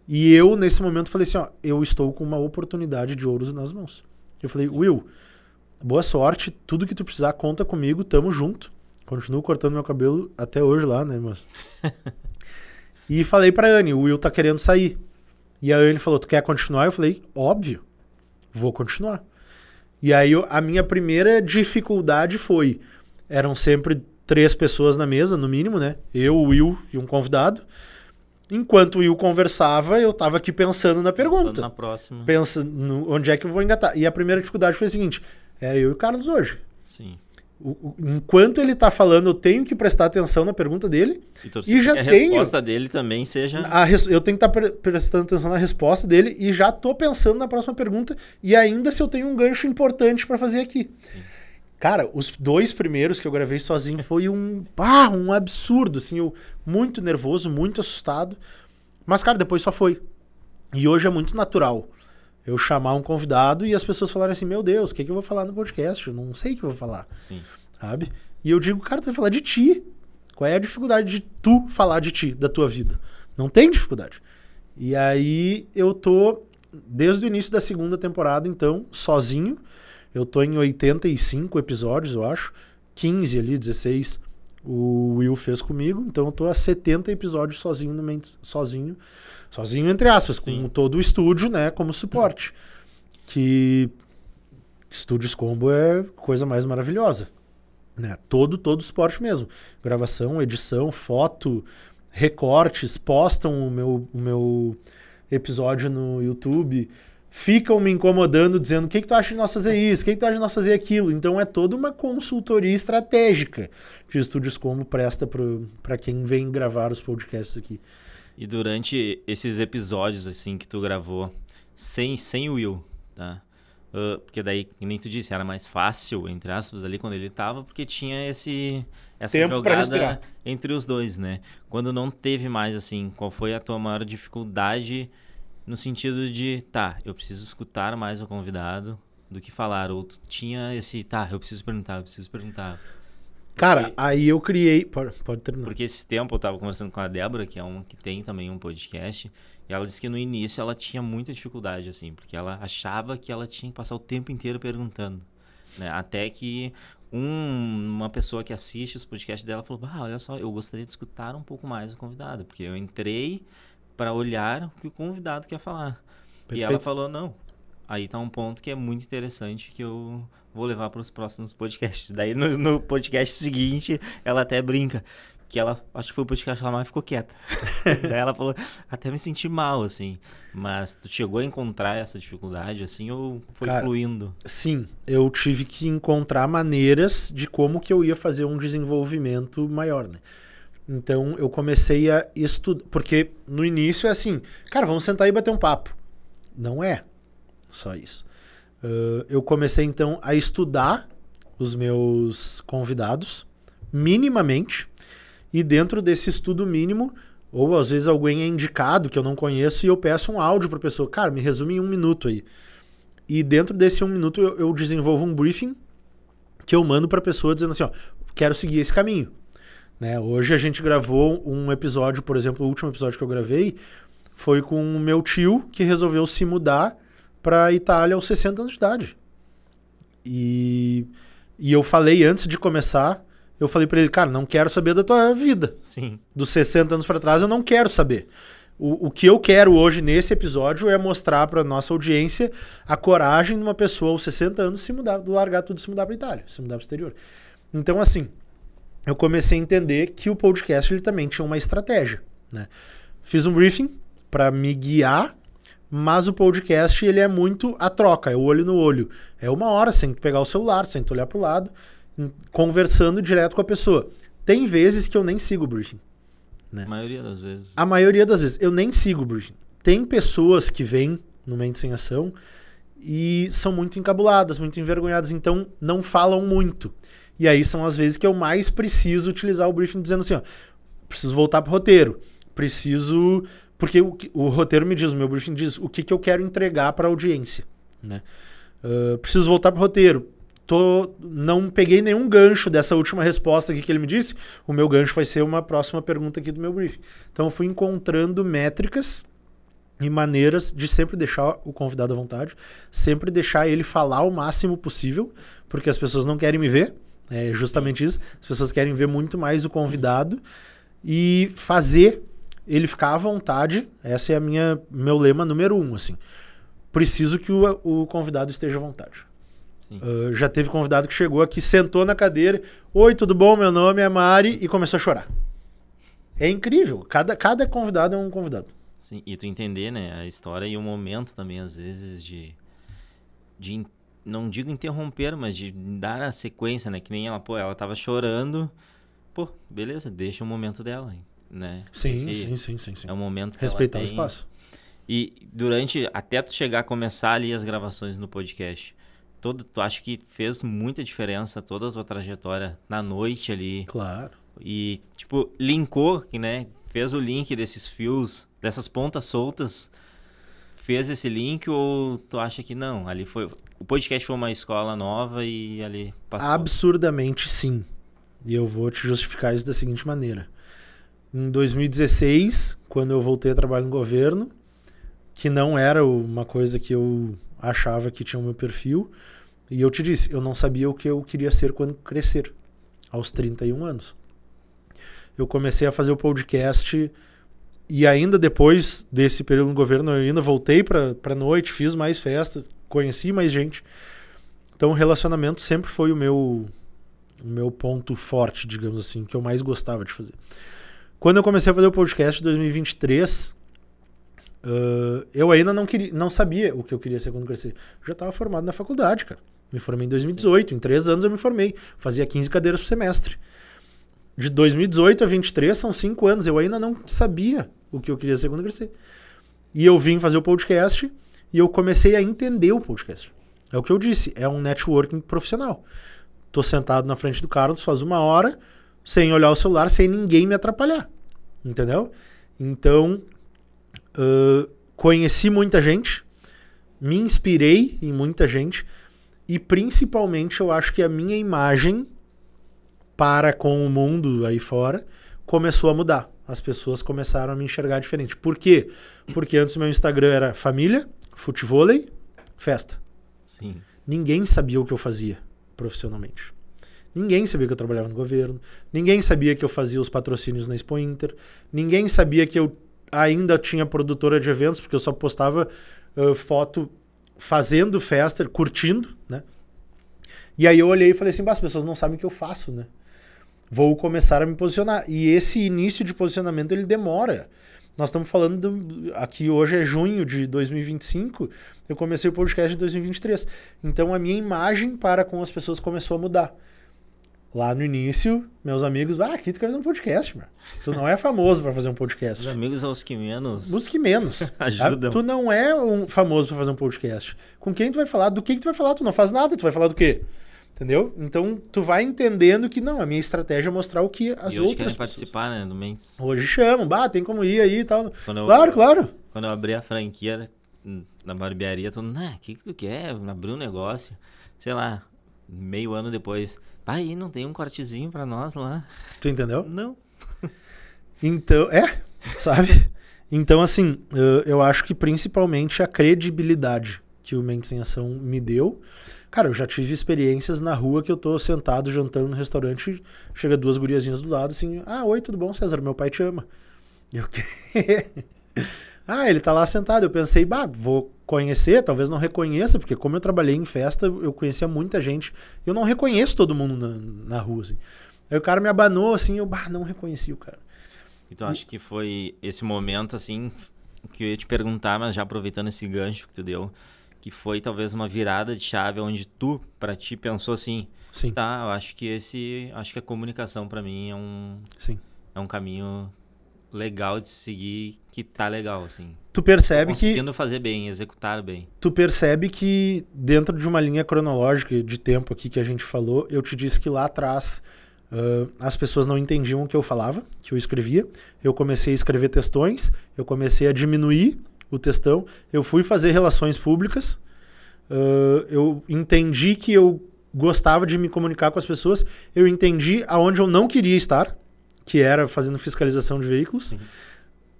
E eu, nesse momento, falei assim, eu estou com uma oportunidade de ouros nas mãos. Eu falei, Will, boa sorte, tudo que tu precisar, conta comigo, tamo junto. Continuo cortando meu cabelo até hoje lá, né, mas... E falei pra Anne, o Will tá querendo sair. E a Anne falou, tu quer continuar? Eu falei, óbvio, vou continuar. E aí a minha primeira dificuldade foi, eram sempre 3 pessoas na mesa, no mínimo, né? Eu, o Will e um convidado. Enquanto o Will conversava, eu tava aqui pensando na pergunta. Pensando na próxima. Pensando onde é que eu vou engatar. E a primeira dificuldade foi a seguinte, era eu e o Carlos hoje. Sim. Enquanto ele tá falando, eu tenho que prestar atenção na pergunta dele. E já tenho... a resposta dele também seja... Eu tenho que estar prestando atenção na resposta dele e já tô pensando na próxima pergunta e ainda se eu tenho um gancho importante para fazer aqui. Sim. Cara, os 2 primeiros que eu gravei sozinho foi um absurdo, assim, eu muito nervoso, muito assustado. Mas, cara, depois só foi. E hoje é muito natural eu chamar um convidado e as pessoas falarem assim, meu Deus, o que eu vou falar no podcast? Eu não sei o que eu vou falar. Sim. Sabe? E eu digo, cara, tu vai falar de ti. Qual é a dificuldade de tu falar de ti, da tua vida? Não tem dificuldade. E aí eu tô, desde o início da segunda temporada, então, sozinho. Eu tô em 85 episódios, eu acho. 15 ali, 16, o Will fez comigo. Então eu tô a 70 episódios sozinho, sozinho entre aspas, sim, com todo o estúdio, né, como suporte. Que Estúdios Combo é coisa mais maravilhosa, né? Todo o suporte mesmo. Gravação, edição, foto, recortes, postam o meu episódio no YouTube, ficam me incomodando dizendo o que tu acha de nós fazer isso, o que tu acha de nós fazer aquilo. Então é toda uma consultoria estratégica que o Estúdios Combo presta para quem vem gravar os podcasts aqui. E durante esses episódios assim que tu gravou sem o Will, tá? Porque daí, que nem tu disse, era mais fácil, entre aspas, ali quando ele tava, porque tinha essa tempo jogada entre os dois, né? Quando não teve mais, assim, qual foi a tua maior dificuldade no sentido de, eu preciso escutar mais o convidado do que falar, ou tu tinha esse, eu preciso perguntar. Cara, aí eu criei... Pode terminar. Porque esse tempo eu tava conversando com a Débora, que é uma que tem também um podcast, e ela disse que no início ela tinha muita dificuldade, assim, porque ela achava que ela tinha que passar o tempo inteiro perguntando, né? Até que uma pessoa que assiste os podcasts dela falou, olha só, eu gostaria de escutar um pouco mais o convidado, porque eu entrei para olhar o que o convidado quer falar. Perfeito. E ela falou, não, aí tá um ponto que é muito interessante que eu vou levar para os próximos podcasts. Daí no podcast seguinte, ela até brinca, que ela, acho que foi o podcast que ela mais ficou quieta. Daí ela falou, até me senti mal, assim. Mas tu chegou a encontrar essa dificuldade, assim, ou foi fluindo? Sim, eu tive que encontrar maneiras de como que eu ia fazer um desenvolvimento maior, né? Então eu comecei a estudar, porque no início é assim, cara, vamos sentar e bater um papo. Não é só isso. Eu comecei então a estudar os meus convidados minimamente, e dentro desse estudo mínimo Ou às vezes alguém é indicado que eu não conheço e eu peço um áudio para a pessoa. Cara, me resume em 1 minuto aí. E dentro desse 1 minuto eu desenvolvo um briefing que eu mando para a pessoa dizendo assim, ó, quero seguir esse caminho. Né? Hoje a gente gravou um episódio, por exemplo, o último episódio que eu gravei foi com o meu tio que resolveu se mudar para a Itália aos 60 anos de idade. E eu falei antes de começar, eu falei para ele, cara, não quero saber da tua vida. Sim. Dos 60 anos para trás eu não quero saber. O que eu quero hoje nesse episódio é mostrar para nossa audiência a coragem de uma pessoa aos 60 anos se mudar, largar tudo e se mudar para a Itália, se mudar para o exterior. Então, assim, eu comecei a entender que o podcast ele também tinha uma estratégia. Né? Fiz um briefing para me guiar, mas o podcast ele é muito a troca, é o olho no olho. É 1 hora sem pegar o celular, sem olhar para o lado, conversando direto com a pessoa. Tem vezes que eu nem sigo o briefing. Né? A maioria das vezes. A maioria das vezes. Eu nem sigo o briefing. Tem pessoas que vêm no Mente Sem Ação e são muito encabuladas, muito envergonhadas, então não falam muito. E aí são as vezes que eu mais preciso utilizar o briefing dizendo assim, ó, preciso voltar pro roteiro, preciso... Porque o roteiro me diz, o meu briefing diz o que eu quero entregar para a audiência. Né? Preciso voltar pro roteiro. Não peguei nenhum gancho dessa última resposta aqui que ele me disse. O meu gancho vai ser uma próxima pergunta aqui do meu briefing. Então eu fui encontrando métricas e maneiras de sempre deixar o convidado à vontade, sempre deixar ele falar o máximo possível, porque as pessoas não querem me ver. É justamente isso. As pessoas querem ver muito mais o convidado e fazer ele ficar à vontade. Esse é meu lema número 1. Assim. Preciso que o convidado esteja à vontade. Já teve convidado que chegou aqui, sentou na cadeira. Oi, tudo bom? Meu nome é Mari. E começou a chorar. É incrível. Cada convidado é um convidado. Sim, e tu entender, né, a história e o momento também, às vezes, de não digo interromper, mas de dar a sequência, né? Que nem ela, ela tava chorando. Pô, beleza, deixa o momento dela, né? Sim. É o momento que respeitar ela tem. O espaço. E durante, até tu chegar a começar ali as gravações no podcast, tu acha que fez muita diferença toda a tua trajetória na noite ali? Claro. E, tipo, linkou, né? Fez o link desses fios, dessas pontas soltas, fez esse link, ou tu acha que não? Ali foi... O podcast foi uma escola nova e ali passou. Absurdamente sim. E eu vou te justificar isso da seguinte maneira. Em 2016, quando eu voltei a trabalhar no governo, que não era uma coisa que eu achava que tinha o meu perfil, e eu te disse, eu não sabia o que eu queria ser quando crescer, aos 31 anos. Eu comecei a fazer o podcast e ainda depois desse período no governo, eu ainda voltei pra noite, fiz mais festas, conheci mais gente. Então o relacionamento sempre foi o meu ponto forte, digamos assim, que eu mais gostava de fazer. Quando eu comecei a fazer o podcast em 2023, eu ainda não sabia o que eu queria ser quando crescer. Eu já estava formado na faculdade, cara. Me formei em 2018, Sim. Em 3 anos eu me formei. Fazia 15 cadeiras por semestre. De 2018 a 23 são 5 anos. Eu ainda não sabia o que eu queria ser quando crescer. E eu vim fazer o podcast e eu comecei a entender o podcast. É o que eu disse, é um networking profissional. Tô sentado na frente do Carlos faz 1 hora, sem olhar o celular, sem ninguém me atrapalhar. Entendeu? Então, conheci muita gente, me inspirei em muita gente e principalmente eu acho que a minha imagem para com o mundo aí fora começou a mudar. As pessoas começaram a me enxergar diferente. Por quê? Porque antes o meu Instagram era família, futevôlei, festa. Sim. Ninguém sabia o que eu fazia profissionalmente. Ninguém sabia que eu trabalhava no governo. Ninguém sabia que eu fazia os patrocínios na Expo Inter. Ninguém sabia que eu ainda tinha produtora de eventos, porque eu só postava foto fazendo festa, curtindo, né? E aí eu olhei e falei assim, as pessoas não sabem o que eu faço, né? Vou começar a me posicionar. E esse início de posicionamento, ele demora. Nós estamos falando, aqui hoje é junho de 2025, eu comecei o podcast em 2023. Então a minha imagem para com as pessoas começou a mudar. Lá no início, meus amigos, aqui tu quer fazer um podcast, mano. Tu não é famoso para fazer um podcast. Os amigos são os que menos. Os que menos. Ajudam. Tu não é famoso para fazer um podcast. Com quem tu vai falar? Do que tu vai falar? Tu não faz nada, tu vai falar do quê? Entendeu? Então, tu vai entendendo que não, a minha estratégia é mostrar o que as e hoje outras querem pessoas... participar, né, do Mendes. Hoje chamam, tem como ir aí e tal. Claro. Claro. Quando eu abri a franquia na barbearia, todo mundo, o que tu quer? Abrir um negócio. Sei lá, meio ano depois. Aí não tem um cortezinho pra nós lá. Tu entendeu? Não. Então, sabe? Então, assim, eu acho que principalmente a credibilidade que o Mentes em Ação me deu. Cara, eu já tive experiências na rua que eu tô sentado jantando no restaurante, chega 2 guriazinhas do lado assim, oi, tudo bom, César? Meu pai te ama. E eu, ele tá lá sentado. Eu pensei, vou conhecer, talvez não reconheça, porque como eu trabalhei em festa, eu conhecia muita gente. Eu não reconheço todo mundo na rua, assim. Aí o cara me abanou, assim, eu não reconheci o cara. Então acho que foi esse momento, assim, que eu ia te perguntar, mas já aproveitando esse gancho que tu deu, que foi talvez uma virada de chave onde tu, pra ti, pensou assim, Sim. Tá, eu acho que a comunicação pra mim Sim. é um caminho legal de seguir, que tá legal, assim. Tu percebe conseguindo fazer bem, executar bem. Tu percebe que dentro de uma linha cronológica de tempo aqui que a gente falou, eu te disse que lá atrás as pessoas não entendiam o que eu falava, que eu escrevia. Eu comecei a escrever textões, eu comecei a diminuir o textão, eu fui fazer relações públicas, eu entendi que eu gostava de me comunicar com as pessoas, eu entendi aonde eu não queria estar, que era fazendo fiscalização de veículos. Sim.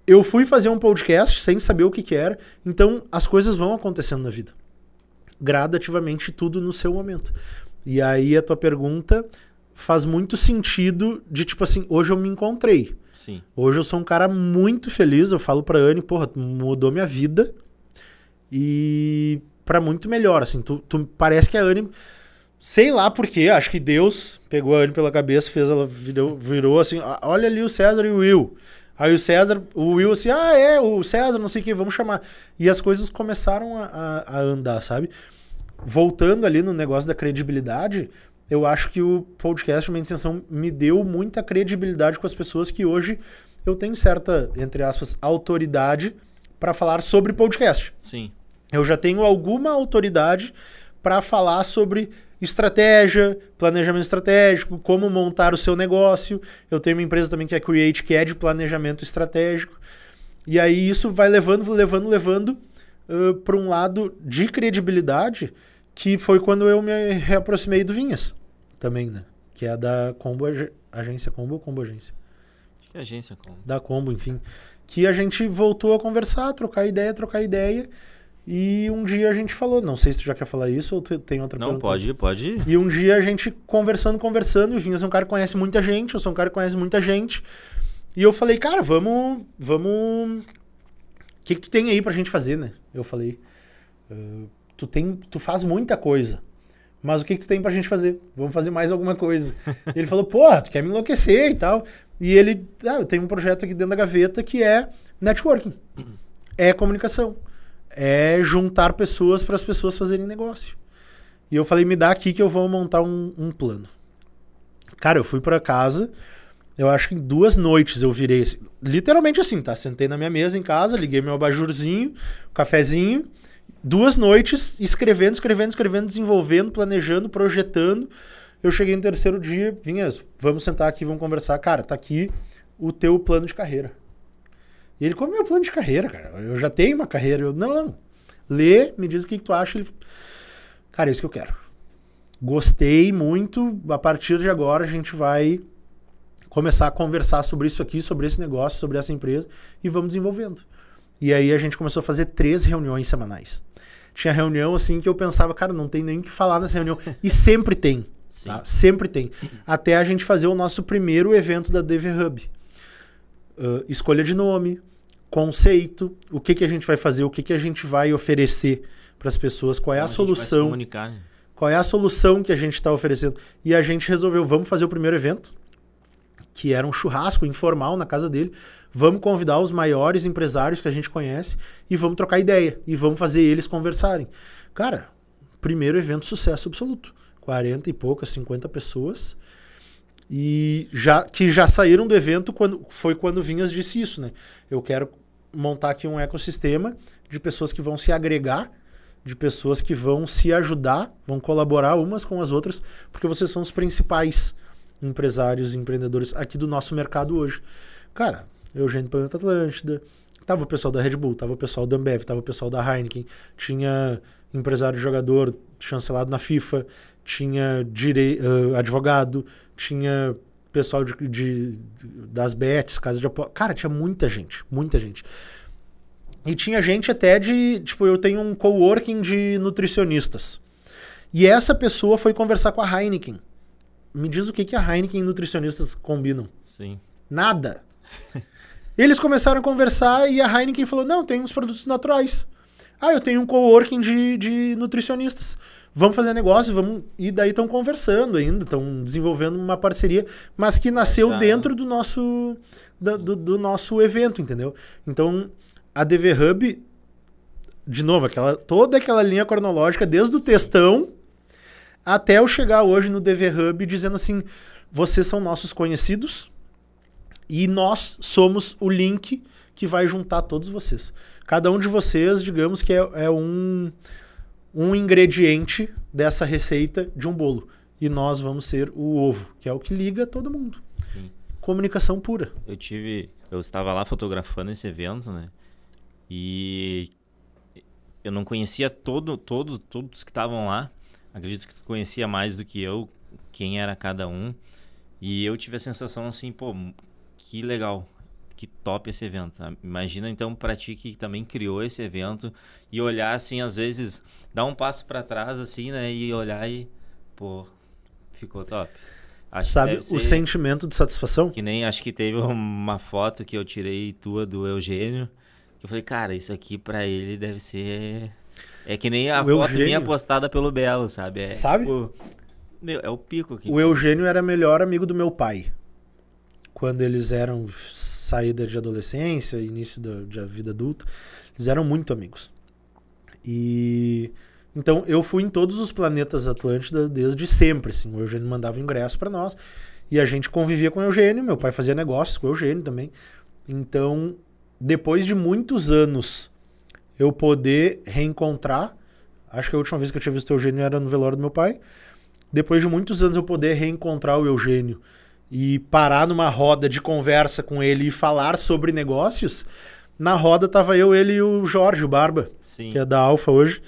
Eu fui fazer um podcast sem saber o que era, então as coisas vão acontecendo na vida. Gradativamente, tudo no seu momento. E aí a tua pergunta faz muito sentido de tipo assim, hoje eu me encontrei. Sim. Hoje eu sou um cara muito feliz, eu falo pra Anne, mudou minha vida e pra muito melhor, assim, tu parece que a Anne, sei lá por quê, acho que Deus pegou a Anne pela cabeça, fez ela, virou assim, olha ali o César e o Will. Aí o Will assim, o César, não sei o que, vamos chamar. E as coisas começaram a andar, sabe? Voltando ali no negócio da credibilidade, eu acho que o podcast Uma Intenção me deu muita credibilidade com as pessoas que hoje eu tenho certa, entre aspas, autoridade para falar sobre podcast. Sim. Eu já tenho alguma autoridade para falar sobre estratégia, planejamento estratégico, como montar o seu negócio. Eu tenho uma empresa também que é Create, que é de planejamento estratégico. E aí isso vai levando para um lado de credibilidade, que foi quando eu me reaproximei do Vinhas também, né? Que é da Combo Agência Combo ou Combo Agência? Acho que é Agência Combo. Da Combo, enfim. Que a gente voltou a conversar, trocar ideia. E um dia a gente falou, não sei se tu já quer falar isso ou tem outra pergunta. Não, pode ir. E um dia a gente conversando, e o Vinhas é um cara que conhece muita gente, eu sou um cara que conhece muita gente. E eu falei, cara, vamos... O que tu tem aí pra gente fazer, né? Eu falei, tu faz muita coisa, mas o que tu tem pra gente fazer? Vamos fazer mais alguma coisa. E ele falou, tu quer me enlouquecer e tal. E ele, eu tenho um projeto aqui dentro da gaveta que é networking, é comunicação. É juntar pessoas para as pessoas fazerem negócio. E eu falei, me dá aqui que eu vou montar um plano. Cara, eu fui para casa, eu acho que em 2 noites eu virei, assim, literalmente assim, tá? Sentei na minha mesa em casa, liguei meu abajurzinho, cafezinho, 2 noites escrevendo, desenvolvendo, planejando, projetando. Eu cheguei no 3º dia, Vinhas, vamos sentar aqui, vamos conversar. Cara, tá aqui o teu plano de carreira. E ele, como é meu plano de carreira, cara? Eu já tenho uma carreira. Eu, não. Lê, me diz o que tu acha. Ele, cara, é isso que eu quero. Gostei muito. A partir de agora a gente vai começar a conversar sobre isso aqui, sobre esse negócio, sobre essa empresa e vamos desenvolvendo. E aí a gente começou a fazer 3 reuniões semanais. Tinha reunião assim que eu pensava, cara, não tem nem o que falar nessa reunião. E sempre tem. Tá? Sempre tem. Até a gente fazer o nosso primeiro evento da DV Hub. Escolha de nome, conceito, o que a gente vai fazer, o que a gente vai oferecer para as pessoas, qual é a solução, qual é a solução que a gente está oferecendo. E a gente resolveu, vamos fazer o primeiro evento, que era um churrasco informal na casa dele, vamos convidar os maiores empresários que a gente conhece e vamos trocar ideia, e vamos fazer eles conversarem. Cara, primeiro evento, sucesso absoluto. 40 e poucas, 50 pessoas... E que já saíram do evento quando o Vinhas disse isso, né? Eu quero montar aqui um ecossistema de pessoas que vão se agregar de pessoas que vão se ajudar, vão colaborar umas com as outras, porque vocês são os principais empresários e empreendedores aqui do nosso mercado hoje. Cara, Eugênio Planeta Atlântida, tava o pessoal da Red Bull, tava o pessoal da Ambev, tava o pessoal da Heineken, tinha empresário jogador chancelado na FIFA, tinha advogado, tinha pessoal das bets, casa de aposta. Cara, tinha muita gente, muita gente. E tinha gente até de, tipo, eu tenho um coworking de nutricionistas. E essa pessoa foi conversar com a Heineken. Me diz o que a Heineken e nutricionistas combinam. Sim. Nada. Eles começaram a conversar e a Heineken falou, não, tem uns produtos naturais. Ah, eu tenho um coworking de nutricionistas. Vamos fazer negócio, vamos... E daí estão conversando ainda, estão desenvolvendo uma parceria, mas que nasceu dentro do nosso, do nosso evento, entendeu? Então, a DV Hub, de novo, toda aquela linha cronológica, desde o textão até eu chegar hoje no DV Hub dizendo assim, vocês são nossos conhecidos e nós somos o link que vai juntar todos vocês. Cada um de vocês, digamos que é um ingrediente dessa receita de um bolo. E nós vamos ser o ovo, que é o que liga todo mundo. Sim. Comunicação pura. Eu estava lá fotografando esse evento, né? E eu não conhecia todos que estavam lá. Acredito que tu conhecia mais do que eu, quem era cada um. E eu tive a sensação assim, pô, que legal, que top esse evento. Sabe? Imagina então pra ti que também criou esse evento e olhar assim, às vezes, dar um passo pra trás assim, né? E olhar e, pô, ficou top. Sabe o sentimento de satisfação? Que nem, acho que teve uma foto que eu tirei tua do Eugênio. Eu falei, cara, isso aqui pra ele deve ser... É que nem a foto Eugênio... minha postada pelo Belo, sabe? Sabe? Tipo, meu, é o pico aqui. O Eugênio era melhor amigo do meu pai. Quando eles eram saída de adolescência, início da vida adulta, eles eram muito amigos. E... Então, eu fui em todos os planetas Atlântida desde sempre, assim. O Eugênio mandava ingresso pra nós. E a gente convivia com o Eugênio. Meu pai fazia negócios com o Eugênio também. Então... Depois de muitos anos eu poder reencontrar, acho que a última vez que eu tinha visto o Eugênio era no velório do meu pai. Depois de muitos anos eu poder reencontrar o Eugênio e parar numa roda de conversa com ele e falar sobre negócios, na roda tava eu, ele e o Jorge, o Barba, Sim. Que é da Alfa hoje.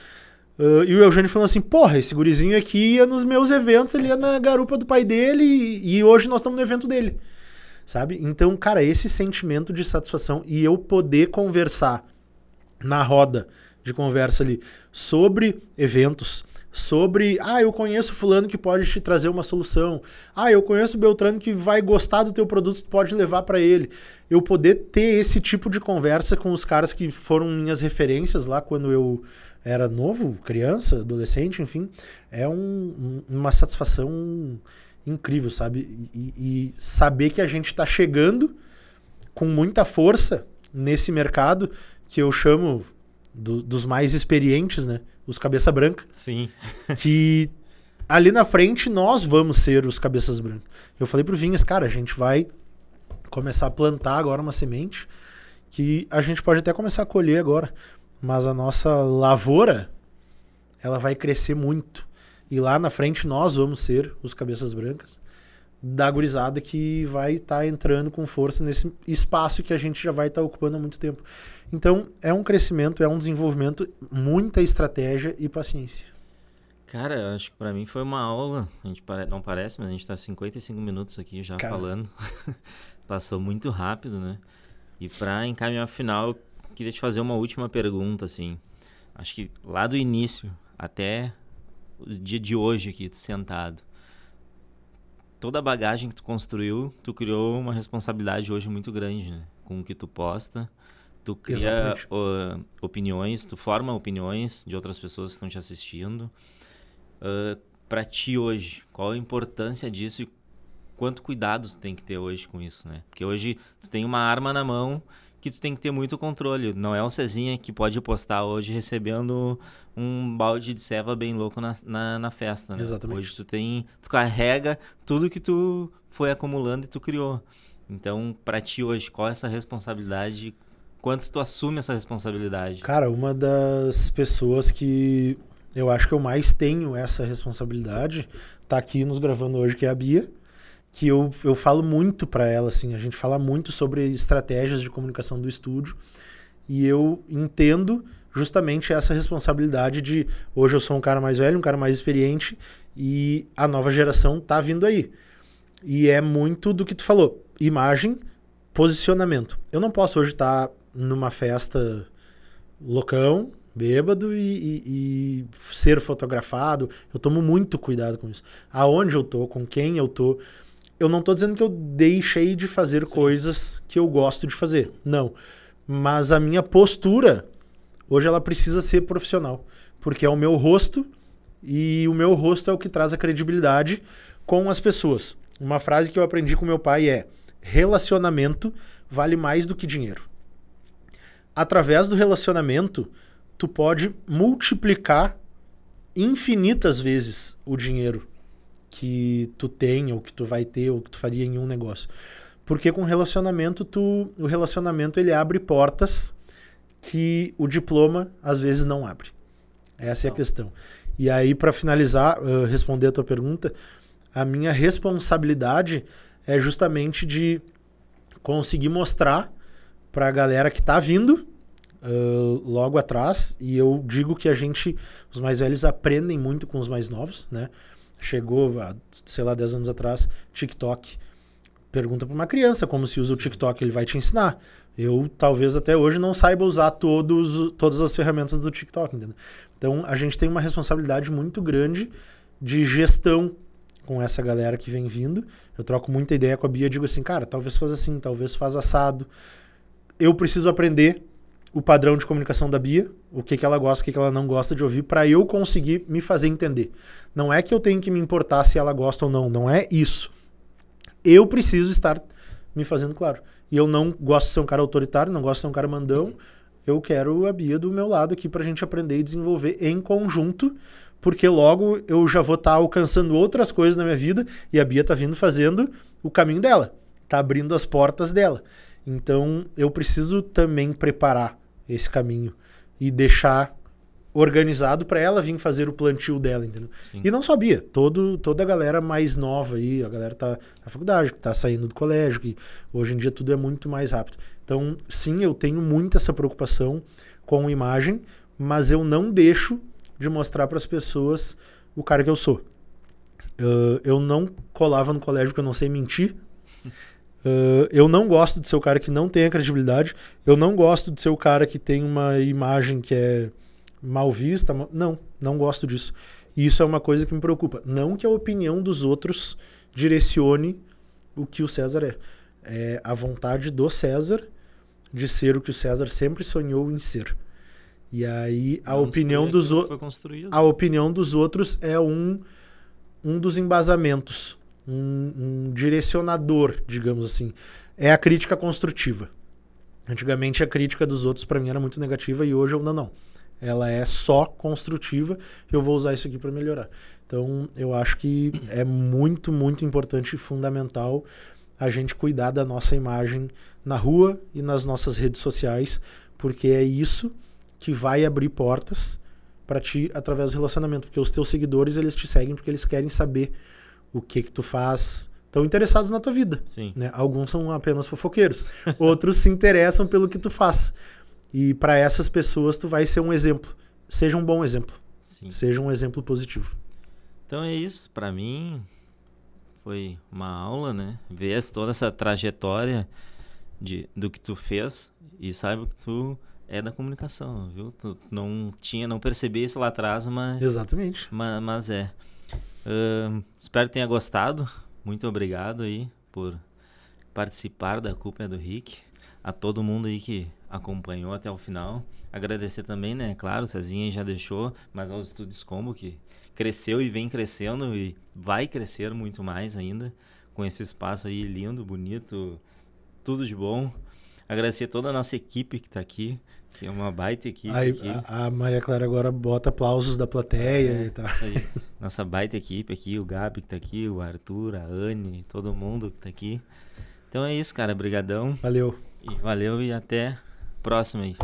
E o Eugênio falando assim, porra, esse gurizinho aqui ia nos meus eventos, ele ia na garupa do pai dele e hoje nós estamos no evento dele. Sabe? Então, cara, esse sentimento de satisfação e eu poder conversar na roda de conversa ali sobre eventos, sobre, eu conheço fulano que pode te trazer uma solução, eu conheço Beltrano que vai gostar do teu produto, tu pode levar para ele. Eu poder ter esse tipo de conversa com os caras que foram minhas referências lá quando eu era novo, criança, adolescente, enfim, é uma satisfação incrível, sabe? E saber que a gente está chegando com muita força nesse mercado que eu chamo dos mais experientes, né? Os cabeça branca. Sim. Que ali na frente nós vamos ser os cabeças brancas. Eu falei pro Vinhas, cara, a gente vai começar a plantar agora uma semente que a gente pode até começar a colher agora, mas a nossa lavoura, ela vai crescer muito. E lá na frente nós vamos ser os cabeças brancas da gurizada que vai estar entrando com força nesse espaço que a gente já vai estar ocupando há muito tempo. Então, é um crescimento, é um desenvolvimento, muita estratégia e paciência. Cara, acho que pra mim foi uma aula. A gente não parece, mas a gente tá 55 minutos aqui já falando. Passou muito rápido, né? E pra encaminhar a final, eu queria te fazer uma última pergunta, assim. Acho que lá do início até o dia de hoje aqui, sentado, toda a bagagem que tu construiu, tu criou uma responsabilidade hoje muito grande, né? Com o que tu posta, tu cria opiniões, tu forma opiniões de outras pessoas que estão te assistindo. Pra ti hoje, qual a importância disso e quanto cuidado tu tem que ter hoje com isso, né? Porque hoje tu tem uma arma na mão que tu tem que ter muito controle. Não é o Cezinha que pode postar hoje recebendo um balde de ceva bem louco na festa, né? Exatamente. Hoje tu carrega tudo que tu foi acumulando e tu criou. Então, pra ti hoje, qual é essa responsabilidade quanto tu assume essa responsabilidade? Cara, uma das pessoas que eu acho que eu mais tenho essa responsabilidade tá aqui nos gravando hoje, que é a Bia, que eu falo muito pra ela, assim, a gente fala muito sobre estratégias de comunicação do estúdio e eu entendo justamente essa responsabilidade de hoje eu sou um cara mais velho, um cara mais experiente e a nova geração tá vindo aí. E é muito do que tu falou, imagem, posicionamento. Eu não posso hoje estar numa festa loucão, bêbado e ser fotografado. Eu tomo muito cuidado com isso. Aonde eu tô, com quem eu tô. Eu não tô dizendo que eu deixei de fazer coisas que eu gosto de fazer. Não. Mas a minha postura, hoje ela precisa ser profissional. Porque é o meu rosto e o meu rosto é o que traz a credibilidade com as pessoas. Uma frase que eu aprendi com meu pai é: relacionamento vale mais do que dinheiro. Através do relacionamento, tu pode multiplicar infinitas vezes o dinheiro que tu tem, ou que tu vai ter, ou que tu faria em um negócio. Porque com relacionamento, o relacionamento ele abre portas que o diploma às vezes não abre. Essa é a questão. E aí, para finalizar, responder a tua pergunta, a minha responsabilidade é justamente de conseguir mostrar para a galera que está vindo logo atrás, e eu digo que os mais velhos aprendem muito com os mais novos, né? Chegou, sei lá, 10 anos atrás, TikTok. Pergunta para uma criança como se usa o TikTok, ele vai te ensinar. Eu talvez até hoje não saiba usar todas as ferramentas do TikTok, entendeu? Então a gente tem uma responsabilidade muito grande de gestão com essa galera que vem vindo. Eu troco muita ideia com a Bia, digo assim, cara, talvez faz assim, talvez faz assado. Eu preciso aprender o padrão de comunicação da Bia, o que ela gosta, o que ela não gosta de ouvir, para eu conseguir me fazer entender. Não é que eu tenho que me importar se ela gosta ou não, não é isso. Eu preciso estar me fazendo claro. E eu não gosto de ser um cara autoritário, não gosto de ser um cara mandão. Eu quero a Bia do meu lado aqui pra gente aprender e desenvolver em conjunto, porque logo eu já vou estar alcançando outras coisas na minha vida e a Bia tá vindo fazendo o caminho dela, tá abrindo as portas dela. Então eu preciso também preparar esse caminho e deixar organizado para ela vir fazer o plantio dela, entendeu? Sim. E não só a Bia, toda a galera mais nova aí, a galera tá na faculdade, que tá saindo do colégio, que hoje em dia tudo é muito mais rápido. Então, sim, eu tenho muito essa preocupação com imagem, mas eu não deixo de mostrar para as pessoas o cara que eu sou. Eu não colava no colégio porque eu não sei mentir. Eu não gosto de ser o cara que não tem a credibilidade. Eu não gosto de ser o cara que tem uma imagem que é mal vista. Não gosto disso. E isso é uma coisa que me preocupa. Não que a opinião dos outros direcione o que o César é. É a vontade do César de ser o que o César sempre sonhou em ser. E aí a opinião dos outros é um dos embasamentos, um direcionador, digamos assim. É a crítica construtiva. Antigamente a crítica dos outros para mim era muito negativa e hoje eu não. Ela é só construtiva e eu vou usar isso aqui para melhorar. Então eu acho que é muito, muito importante e fundamental a gente cuidar da nossa imagem na rua e nas nossas redes sociais, porque é isso que vai abrir portas para ti através do relacionamento, porque os teus seguidores eles te seguem porque eles querem saber o que tu faz, estão interessados na tua vida. Sim. Né? Alguns são apenas fofoqueiros, outros se interessam pelo que tu faz. E para essas pessoas tu vai ser um exemplo. Seja um bom exemplo. Sim. Seja um exemplo positivo. Então é isso, para mim foi uma aula, né? Ver toda essa trajetória do que tu fez e saiba que tu é da comunicação, viu? Tu não percebi isso lá atrás, mas... Exatamente. Mas é. Espero que tenha gostado. Muito obrigado aí por participar da Culpa é do Rick. A todo mundo aí que acompanhou até o final. Agradecer também, né? Claro, o Cezinha já deixou, mas aos Estúdios Combo, que cresceu e vem crescendo e vai crescer muito mais ainda, com esse espaço aí lindo, bonito, tudo de bom. Agradecer toda a nossa equipe que tá aqui, que é uma baita equipe aqui. A Maria Clara agora bota aplausos da plateia e tal. Aí. Nossa baita equipe aqui, o Gabi que tá aqui, o Arthur, a Anne, todo mundo que tá aqui. Então é isso, cara. Brigadão. Valeu. Valeu e até próximo aí.